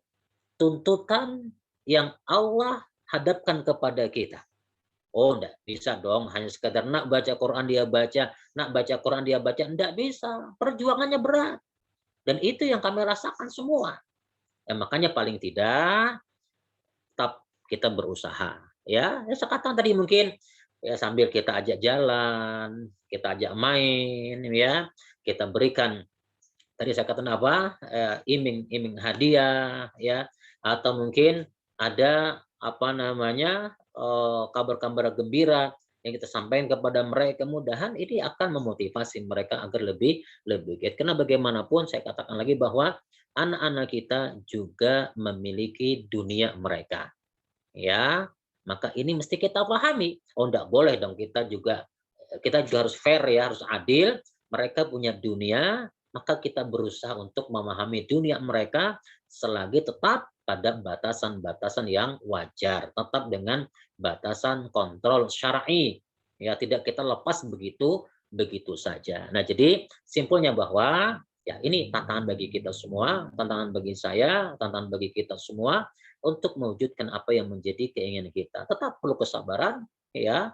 tuntutan yang Allah hadapkan kepada kita. Oh, enggak bisa dong hanya sekedar nak baca Quran dia baca, nak baca Quran dia baca, enggak bisa. Perjuangannya berat. Dan itu yang kami rasakan semua. Ya, makanya paling tidak tetap kita berusaha. Ya, sekatan tadi mungkin ya sambil kita ajak jalan, kita ajak main, ya, kita berikan tadi saya katakan apa, iming-iming hadiah, ya, atau mungkin ada apa namanya kabar-kabar gembira yang kita sampaikan kepada mereka, mudahan ini akan memotivasi mereka agar lebih giat. Karena bagaimanapun saya katakan lagi bahwa anak-anak kita juga memiliki dunia mereka, ya. Maka ini mesti kita pahami. Oh, enggak boleh dong kita juga harus fair ya, harus adil. Mereka punya dunia, maka kita berusaha untuk memahami dunia mereka selagi tetap pada batasan-batasan yang wajar, tetap dengan batasan kontrol syar'i. Ya, tidak kita lepas begitu saja. Nah, jadi simpulnya bahwa ya ini tantangan bagi kita semua, tantangan bagi saya, tantangan bagi kita semua untuk mewujudkan apa yang menjadi keinginan kita. Tetap perlu kesabaran, ya,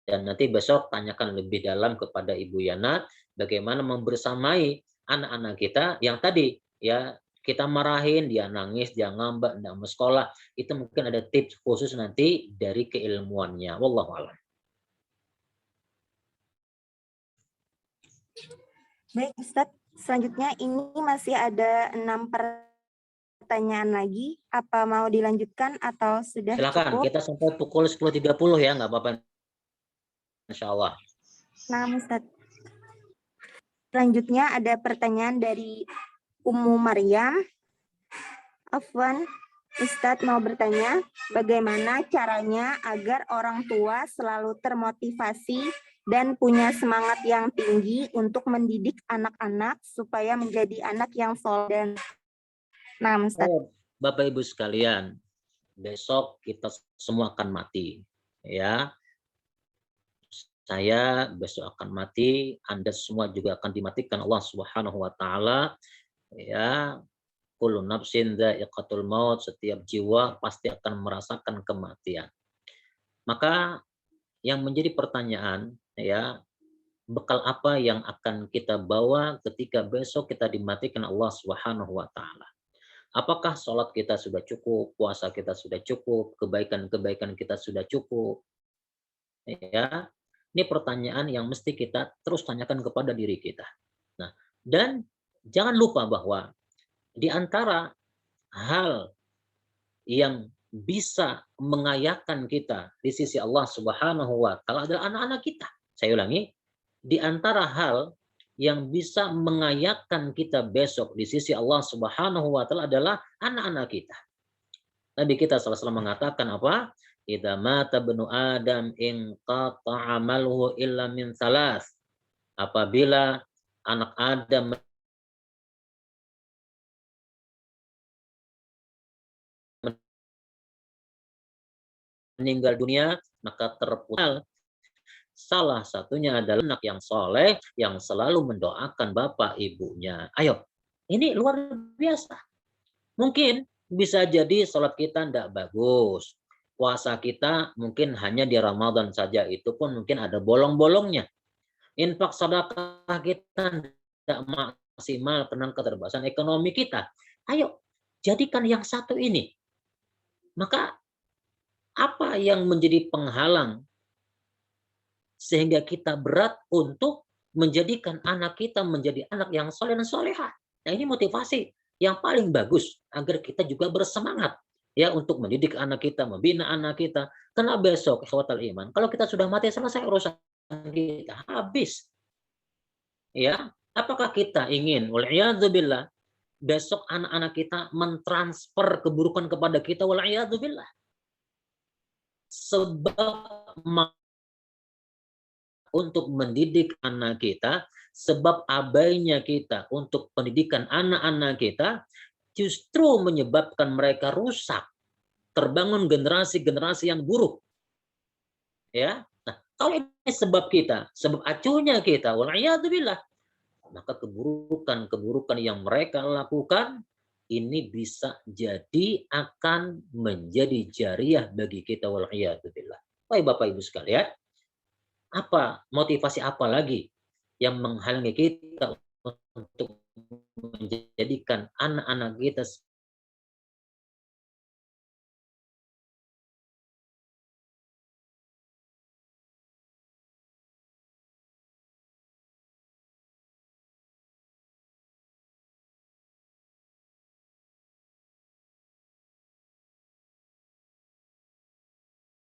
dan nanti besok tanyakan lebih dalam kepada Ibu Yana bagaimana membersamai anak-anak kita yang tadi ya kita marahin, dia nangis, dia ngambek, tidak mau sekolah. Itu mungkin ada tips khusus nanti dari keilmuannya. Wallahu a'lam.
Baik, Ustadz. Selanjutnya ini masih ada 6 pertanyaan lagi. Apa mau dilanjutkan atau sudah
Silakan,
cukup?
kita sampai pukul 10.30 ya, nggak apa-apa. Insya Allah.
Nah, Ustadz. Selanjutnya ada pertanyaan dari Ummu Maryam. Afwan, Ustadz mau bertanya, bagaimana caranya agar orang tua selalu termotivasi dan punya semangat yang tinggi untuk mendidik anak-anak supaya menjadi anak yang soleh dan Ustadz.
Bapak Ibu sekalian, besok kita semua akan mati, ya. Saya besok akan mati, Anda semua juga akan dimatikan Allah Subhanahu wa taala, ya. Kullu nafsin dha'iqatul maut, setiap jiwa pasti akan merasakan kematian. Maka yang menjadi pertanyaan, ya, bekal apa yang akan kita bawa ketika besok kita dimatikan Allah Subhanahu wa taala? Apakah sholat kita sudah cukup, puasa kita sudah cukup, kebaikan-kebaikan kita sudah cukup? Ya, ini pertanyaan yang mesti kita terus tanyakan kepada diri kita. Nah, dan jangan lupa bahwa di antara hal yang bisa mengayakan kita di sisi Allah Subhanahu wa taala adalah anak-anak kita. Saya ulangi, di antara hal yang bisa mengayakan kita besok di sisi Allah Subhanahu wa taala adalah anak-anak kita. Nabi kita sallallahu alaihi wasallam mengatakan apa? Idza mata ibnu Adam in qata'a amaluhu illa min salas. Apabila anak Adam meninggal dunia, maka terputus. Salah satunya adalah anak yang soleh yang selalu mendoakan bapak ibunya. Ayo, ini luar biasa. Mungkin bisa jadi sholat kita tidak bagus. Puasa kita mungkin hanya di Ramadan saja, itu pun mungkin ada bolong-bolongnya. Infak sedekah kita tidak maksimal karena keterbatasan ekonomi kita. Ayo, jadikan yang satu ini. Maka apa yang menjadi penghalang sehingga kita berat untuk menjadikan anak kita menjadi anak yang soleh dan solehah? Nah, ini motivasi yang paling bagus agar kita juga bersemangat ya untuk mendidik anak kita, membina anak kita. Karena besok ikhwatal iman, kalau kita sudah mati selesai urusan kita, habis. Ya, apakah kita ingin wal'iyadzubillah besok anak-anak kita mentransfer keburukan kepada kita wal'iyadzubillah? Sebab untuk mendidik anak kita, sebab abainya kita untuk pendidikan anak-anak kita justru menyebabkan mereka rusak, terbangun generasi-generasi yang buruk. Ya, nah, kalau ini sebab kita, sebab acuhnya kita, wal'iyadzubillah, maka keburukan-keburukan yang mereka lakukan ini bisa jadi akan menjadi jariah bagi kita wal'iyadzubillah. Baik Bapak Ibu sekalian, apa motivasi apa lagi yang menghalangi kita untuk menjadikan anak-anak kita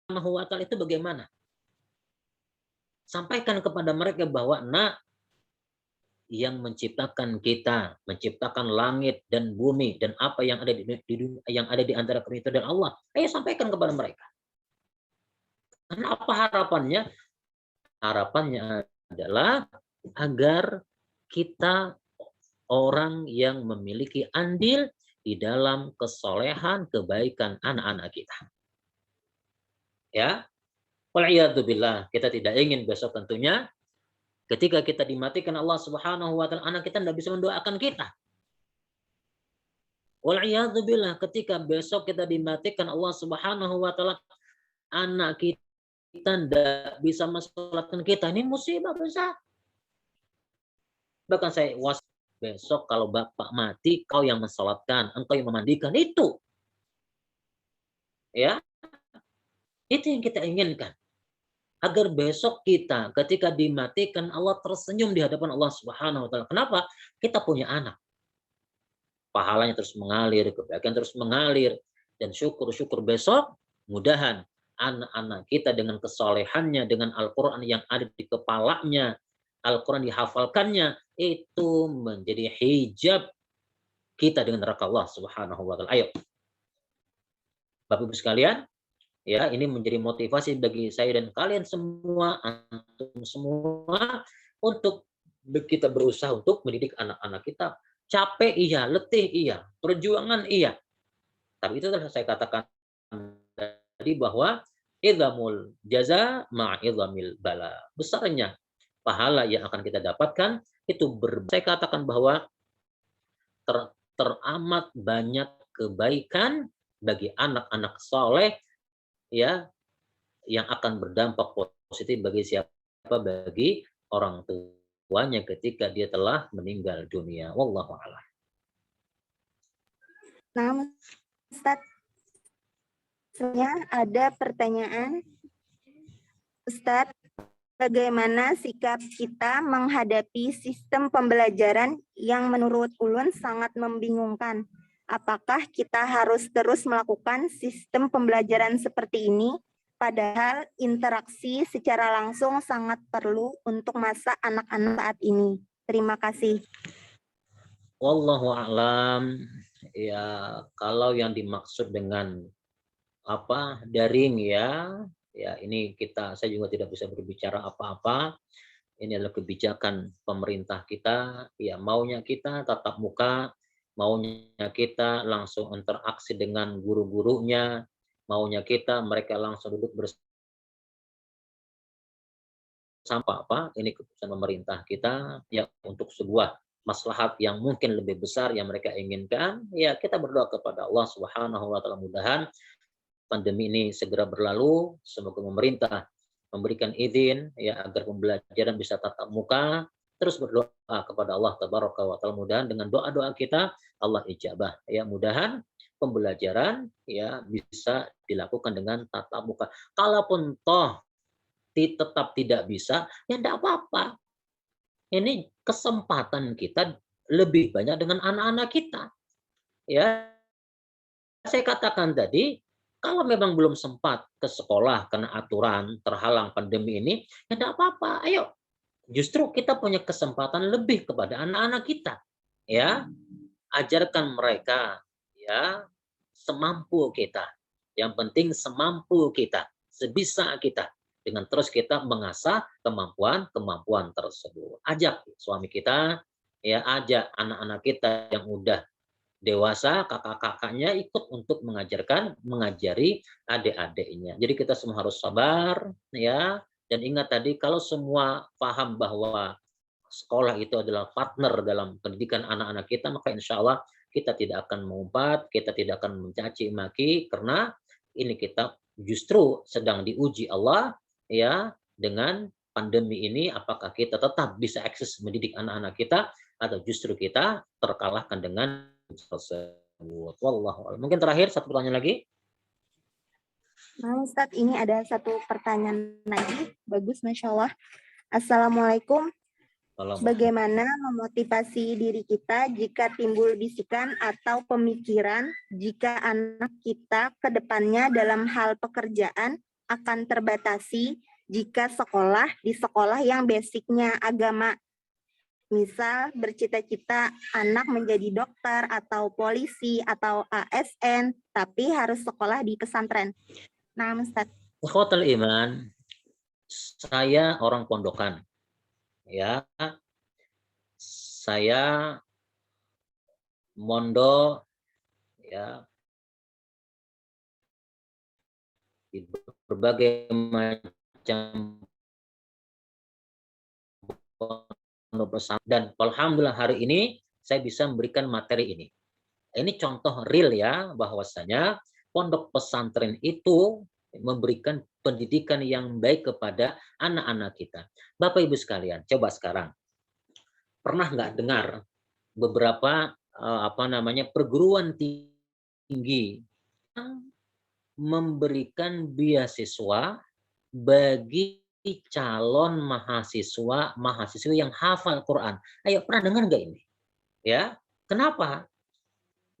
Subhanahu wa Ta'ala itu bagaimana? Sampaikan kepada mereka bahwa yang menciptakan kita, menciptakan langit dan bumi dan apa yang ada di dunia, yang ada di antara kami itu dan Allah. Ayo sampaikan kepada mereka. Karena apa harapannya? Harapannya adalah agar kita orang yang memiliki andil di dalam kesolehan kebaikan anak-anak kita. Ya, wal'iyadzubillah, kita tidak ingin besok tentunya ketika kita dimatikan Allah Subhanahu wa Ta'ala, anak kita tidak bisa mendoakan kita. Wal'iyadzubillah, ketika besok kita dimatikan Allah Subhanahu wa Ta'ala, anak kita tidak bisa mensolatkan kita. Ini musibah besar. Bahkan saya besok kalau bapak mati, kau yang mensolatkan, engkau yang memandikan, itu. Ya, itu yang kita inginkan. Agar besok kita ketika dimatikan Allah tersenyum di hadapan Allah Subhanahu wa Ta'ala. Kenapa? Kita punya anak. Pahalanya terus mengalir, kebaikan terus mengalir, dan syukur-syukur besok mudahan anak-anak kita dengan kesolehannya, dengan Al-Quran yang ada di kepalanya, Al-Quran dihafalkannya, itu menjadi hijab kita dengan neraka Allah Subhanahu wa Ta'ala. Ayo, Bapak Ibu sekalian, ya, ini menjadi motivasi bagi saya dan kalian semua, antum semua, untuk kita berusaha untuk mendidik anak-anak kita. Capek iya, letih iya, perjuangan iya. Tapi itu telah saya katakan tadi bahwa idhamul jaza ma'idhamil bala. Besarnya pahala yang akan kita dapatkan itu saya katakan bahwa teramat banyak kebaikan bagi anak-anak soleh, ya, yang akan berdampak positif bagi siapa? Bagi orang tuanya ketika dia telah meninggal dunia. Wallahu a'lam.
Nah, Ustaz, selanjutnya ada pertanyaan. Ustaz, bagaimana sikap kita menghadapi sistem pembelajaran yang menurut ulun sangat membingungkan? Apakah kita harus terus melakukan sistem pembelajaran seperti ini? Padahal interaksi secara langsung sangat perlu untuk masa anak-anak saat ini. Terima kasih.
Wallahu a'lam. Ya, kalau yang dimaksud dengan daring, ya ini saya juga tidak bisa berbicara apa-apa. Ini adalah kebijakan pemerintah kita, ya, maunya kita tatap muka, maunya kita langsung interaksi dengan guru-gurunya, maunya kita mereka langsung duduk bersama. Ini keputusan pemerintah kita, ya, untuk sebuah maslahat yang mungkin lebih besar yang mereka inginkan. Ya, kita berdoa kepada Allah Subhanahu wa Ta'ala, mudahan pandemi ini segera berlalu, semoga pemerintah memberikan izin, ya, agar pembelajaran bisa tatap muka. Terus berdoa kepada Allah Tabaraka wa Ta'ala, mudahan dengan doa-doa kita Allah ijabah, ya, mudahan pembelajaran, ya, bisa dilakukan dengan tatap muka. Kalaupun toh tetap tidak bisa, ya tidak apa-apa. Ini kesempatan kita lebih banyak dengan anak-anak kita. Ya, saya katakan tadi, kalau memang belum sempat ke sekolah karena aturan terhalang pandemi ini, ya tidak apa-apa. Ayo, justru kita punya kesempatan lebih kepada anak-anak kita. Ya, ajarkan mereka, ya, semampu kita. Yang penting semampu kita, sebisa kita. Dengan terus kita mengasah kemampuan tersebut. Ajak suami kita, ya, ajak anak-anak kita yang udah dewasa, kakak-kakaknya ikut untuk mengajari adik-adiknya. Jadi kita semua harus sabar, ya, dan ingat tadi kalau semua paham bahwa sekolah itu adalah partner dalam pendidikan anak-anak kita, maka insya Allah kita tidak akan mengumpat, kita tidak akan mencaci maki, karena ini kita justru sedang diuji Allah ya dengan pandemi ini, apakah kita tetap bisa akses mendidik anak-anak kita atau justru kita terkalahkan dengan tersebut. Wallahu a'lam. Mungkin terakhir satu pertanyaan lagi.
Nah, Ustadz, ini ada satu pertanyaan lagi. Bagus, Masya Allah. Assalamualaikum. Bagaimana memotivasi diri kita jika timbul bisikan atau pemikiran jika anak kita ke depannya dalam hal pekerjaan akan terbatasi jika sekolah di sekolah yang basicnya agama. Misal bercita-cita anak menjadi dokter atau polisi atau ASN, tapi harus sekolah di pesantren. Nah, Ustaz.
Ikhwatul iman, saya orang pondokan. Ya, saya mondok ya di berbagai macam pondok pesantren, dan alhamdulillah hari ini saya bisa memberikan materi ini. Ini contoh real ya, bahwasanya pondok pesantren itu memberikan pendidikan yang baik kepada anak-anak kita. Bapak Ibu sekalian, coba sekarang, pernah nggak dengar beberapa perguruan tinggi memberikan beasiswa bagi calon mahasiswa yang hafal Quran? Ayo, pernah dengar nggak ini? Ya, kenapa?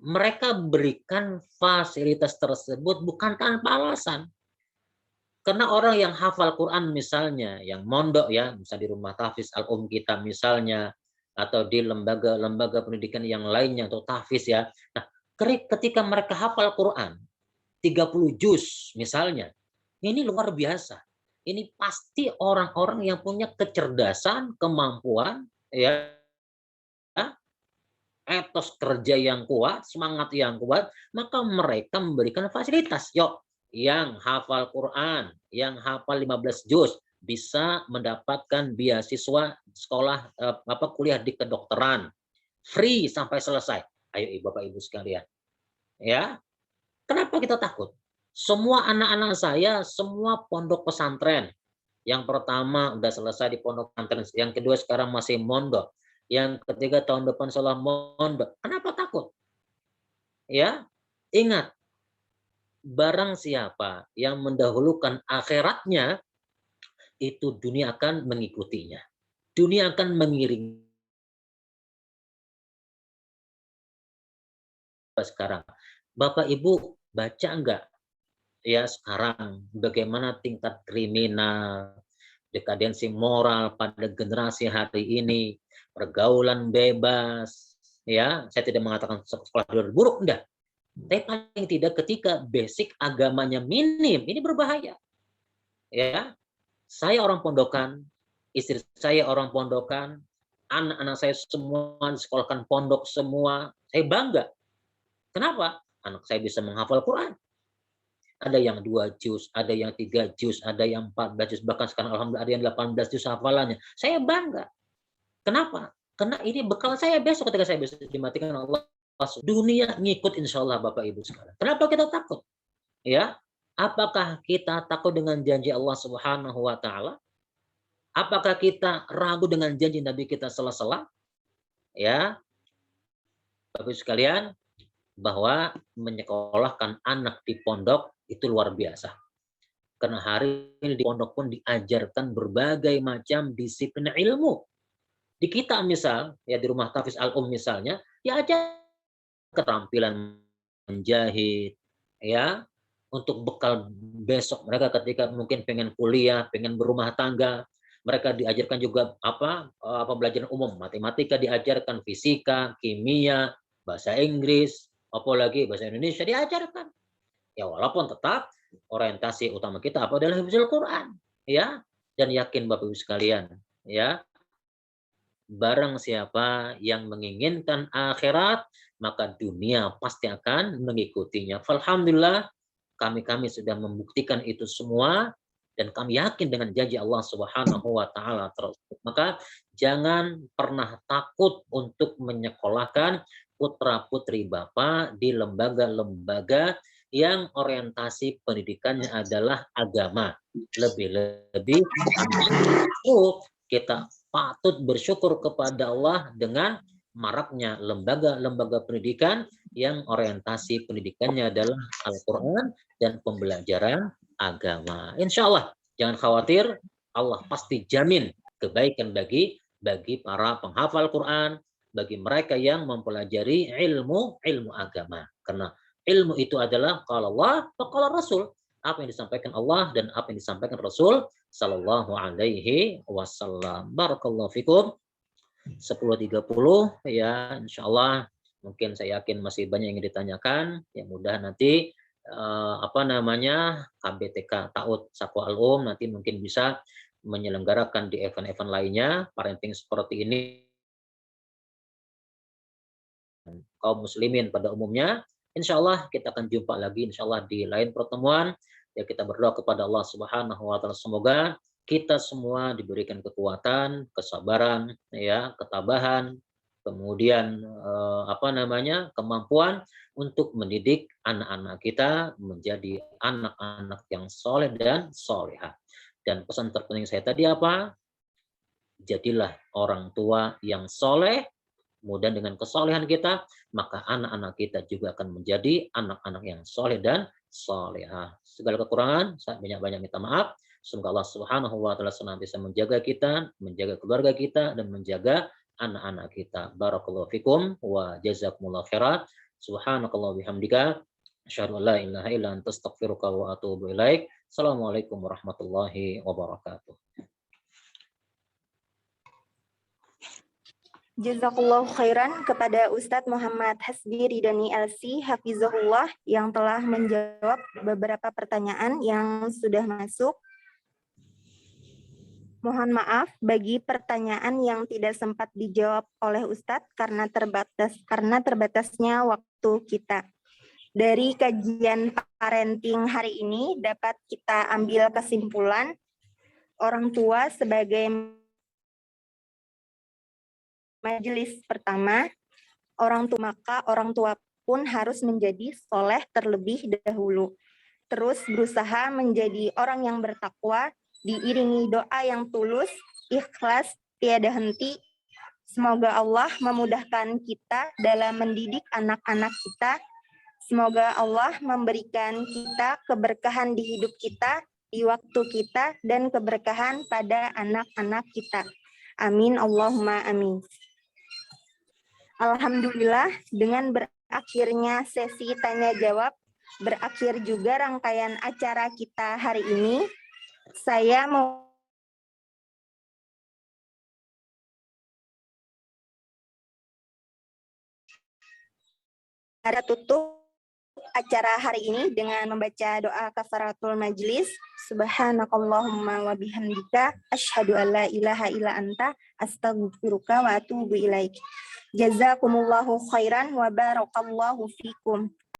Mereka berikan fasilitas tersebut bukan tanpa alasan. Karena orang yang hafal Quran misalnya, yang mondok ya, misalnya di rumah tahfiz al-um kita misalnya, atau di lembaga-lembaga pendidikan yang lainnya, atau tahfiz ya. Nah, ketika mereka hafal Quran, 30 juz misalnya, ini luar biasa. Ini pasti orang-orang yang punya kecerdasan, kemampuan, ya, etos kerja yang kuat, semangat yang kuat, maka mereka memberikan fasilitas. Yuk, yang hafal Quran, yang hafal 15 juz, bisa mendapatkan beasiswa sekolah kuliah di kedokteran. Free sampai selesai. Ayo Bapak Ibu sekalian. Ya. Kenapa kita takut? Semua anak-anak saya, semua pondok pesantren. Yang pertama udah selesai di pondok pesantren, yang kedua sekarang masih mondok. Yang ketiga tahun depan sekolah mondok. Kenapa takut? Ya, ingat, barang siapa yang mendahulukan akhiratnya, itu dunia akan mengikutinya. Dunia akan mengiringi. Sekarang, Bapak Ibu baca enggak ya sekarang bagaimana tingkat kriminal, dekadensi moral pada generasi hari ini, pergaulan bebas, ya, saya tidak mengatakan sekolah buruk, enggak. Tapi paling tidak ketika basic agamanya minim, ini berbahaya. Ya, saya orang pondokan, istri saya orang pondokan, anak-anak saya semua disekolahkan pondok semua, saya bangga. Kenapa? Anak saya bisa menghafal Quran. Ada yang 2 juz, ada yang 3 juz, ada yang 14 juz, bahkan sekarang alhamdulillah ada yang 18 juz hafalannya. Saya bangga. Kenapa? Karena ini bekal saya besok ketika saya bisa dimatikan Allah. Dunia ngikut insya Allah Bapak Ibu sekalian. Kenapa kita takut? Ya, apakah kita takut dengan janji Allah Subhanahu wa taala? Apakah kita ragu dengan janji Nabi kita sela-sela? Ya. Bapak Ibu sekalian, bahwa menyekolahkan anak di pondok itu luar biasa. Karena hari ini di pondok pun diajarkan berbagai macam disiplin ilmu. Di kita misal, ya di rumah tahfiz al-um misalnya, ya aja keterampilan menjahit, ya, untuk bekal besok mereka ketika mungkin pengen kuliah, pengen berumah tangga, mereka diajarkan juga pembelajaran umum, matematika diajarkan, fisika, kimia, bahasa Inggris, apalagi bahasa Indonesia diajarkan. Ya walaupun tetap orientasi utama kita adalah hifdzul Quran, ya. Dan yakin Bapak Ibu sekalian, ya, barang siapa yang menginginkan akhirat, maka dunia pasti akan mengikutinya. Alhamdulillah, kami sudah membuktikan itu semua, dan kami yakin dengan janji Allah Subhanahu wa taala. Maka jangan pernah takut untuk menyekolahkan putra-putri Bapak di lembaga-lembaga yang orientasi pendidikannya adalah agama. Lebih-lebih kita patut bersyukur kepada Allah dengan maraknya lembaga-lembaga pendidikan yang orientasi pendidikannya adalah Al-Quran dan pembelajaran agama. Insya Allah, jangan khawatir, Allah pasti jamin kebaikan bagi para penghafal Quran, bagi mereka yang mempelajari ilmu agama. Karena ilmu itu adalah kalau Allah, kalau Rasul. Apa yang disampaikan Allah dan apa yang disampaikan Rasul Sallallahu Alaihi Wasallam. Barakallahu fikum. 10.30 ya, insya Allah mungkin saya yakin masih banyak yang ditanyakan. Ya mudah nanti KBTK Ta'ud Sakwa Al-Um nanti mungkin bisa menyelenggarakan di event-event lainnya parenting seperti ini kaum muslimin pada umumnya. Insya Allah kita akan jumpa lagi insya Allah di lain pertemuan. Ya kita berdoa kepada Allah Subhanahu wa taala semoga kita semua diberikan kekuatan, kesabaran, ya, ketabahan, kemudian kemampuan untuk mendidik anak-anak kita menjadi anak-anak yang soleh dan solehah. Dan pesan terpenting saya tadi apa? Jadilah orang tua yang soleh. Kemudian dengan kesolehan kita, maka anak-anak kita juga akan menjadi anak-anak yang soleh dan solehah. Segala kekurangan, saya banyak-banyak minta maaf. Semoga Allah Subhanahu wa taala senantiasa menjaga kita, menjaga keluarga kita, dan menjaga anak-anak kita. Barakallahu fikum wa jazakumullahu khairan. Subhanakallah bihamdika. Asyhadu an la ilaha illa anta astaghfiruka wa atubu ilaik. Assalamualaikum warahmatullahi wabarakatuh.
Jazakallahu khairan kepada Ustadz Muhammad Hasbi Ridani LC Hafizahullah yang telah menjawab beberapa pertanyaan yang sudah masuk. Mohon maaf bagi pertanyaan yang tidak sempat dijawab oleh Ustadz karena terbatasnya waktu kita. Dari kajian parenting hari ini dapat kita ambil kesimpulan orang tua sebagai majelis pertama, maka orang tua pun harus menjadi soleh terlebih dahulu. Terus berusaha menjadi orang yang bertakwa, diiringi doa yang tulus, ikhlas, tiada henti. Semoga Allah memudahkan kita dalam mendidik anak-anak kita. Semoga Allah memberikan kita keberkahan di hidup kita, di waktu kita, dan keberkahan pada anak-anak kita. Amin, Allahumma amin. Alhamdulillah, dengan berakhirnya sesi tanya-jawab, berakhir juga rangkaian acara kita hari ini. Saya mau tutup acara hari ini dengan membaca doa kafaratul majlis. Subhanakallahumma wa bihamdika asyhadu an la ilaha illa anta astaghfiruka wa atubu ilaik. Jazakumullahu khairan wa barakallahu fikum.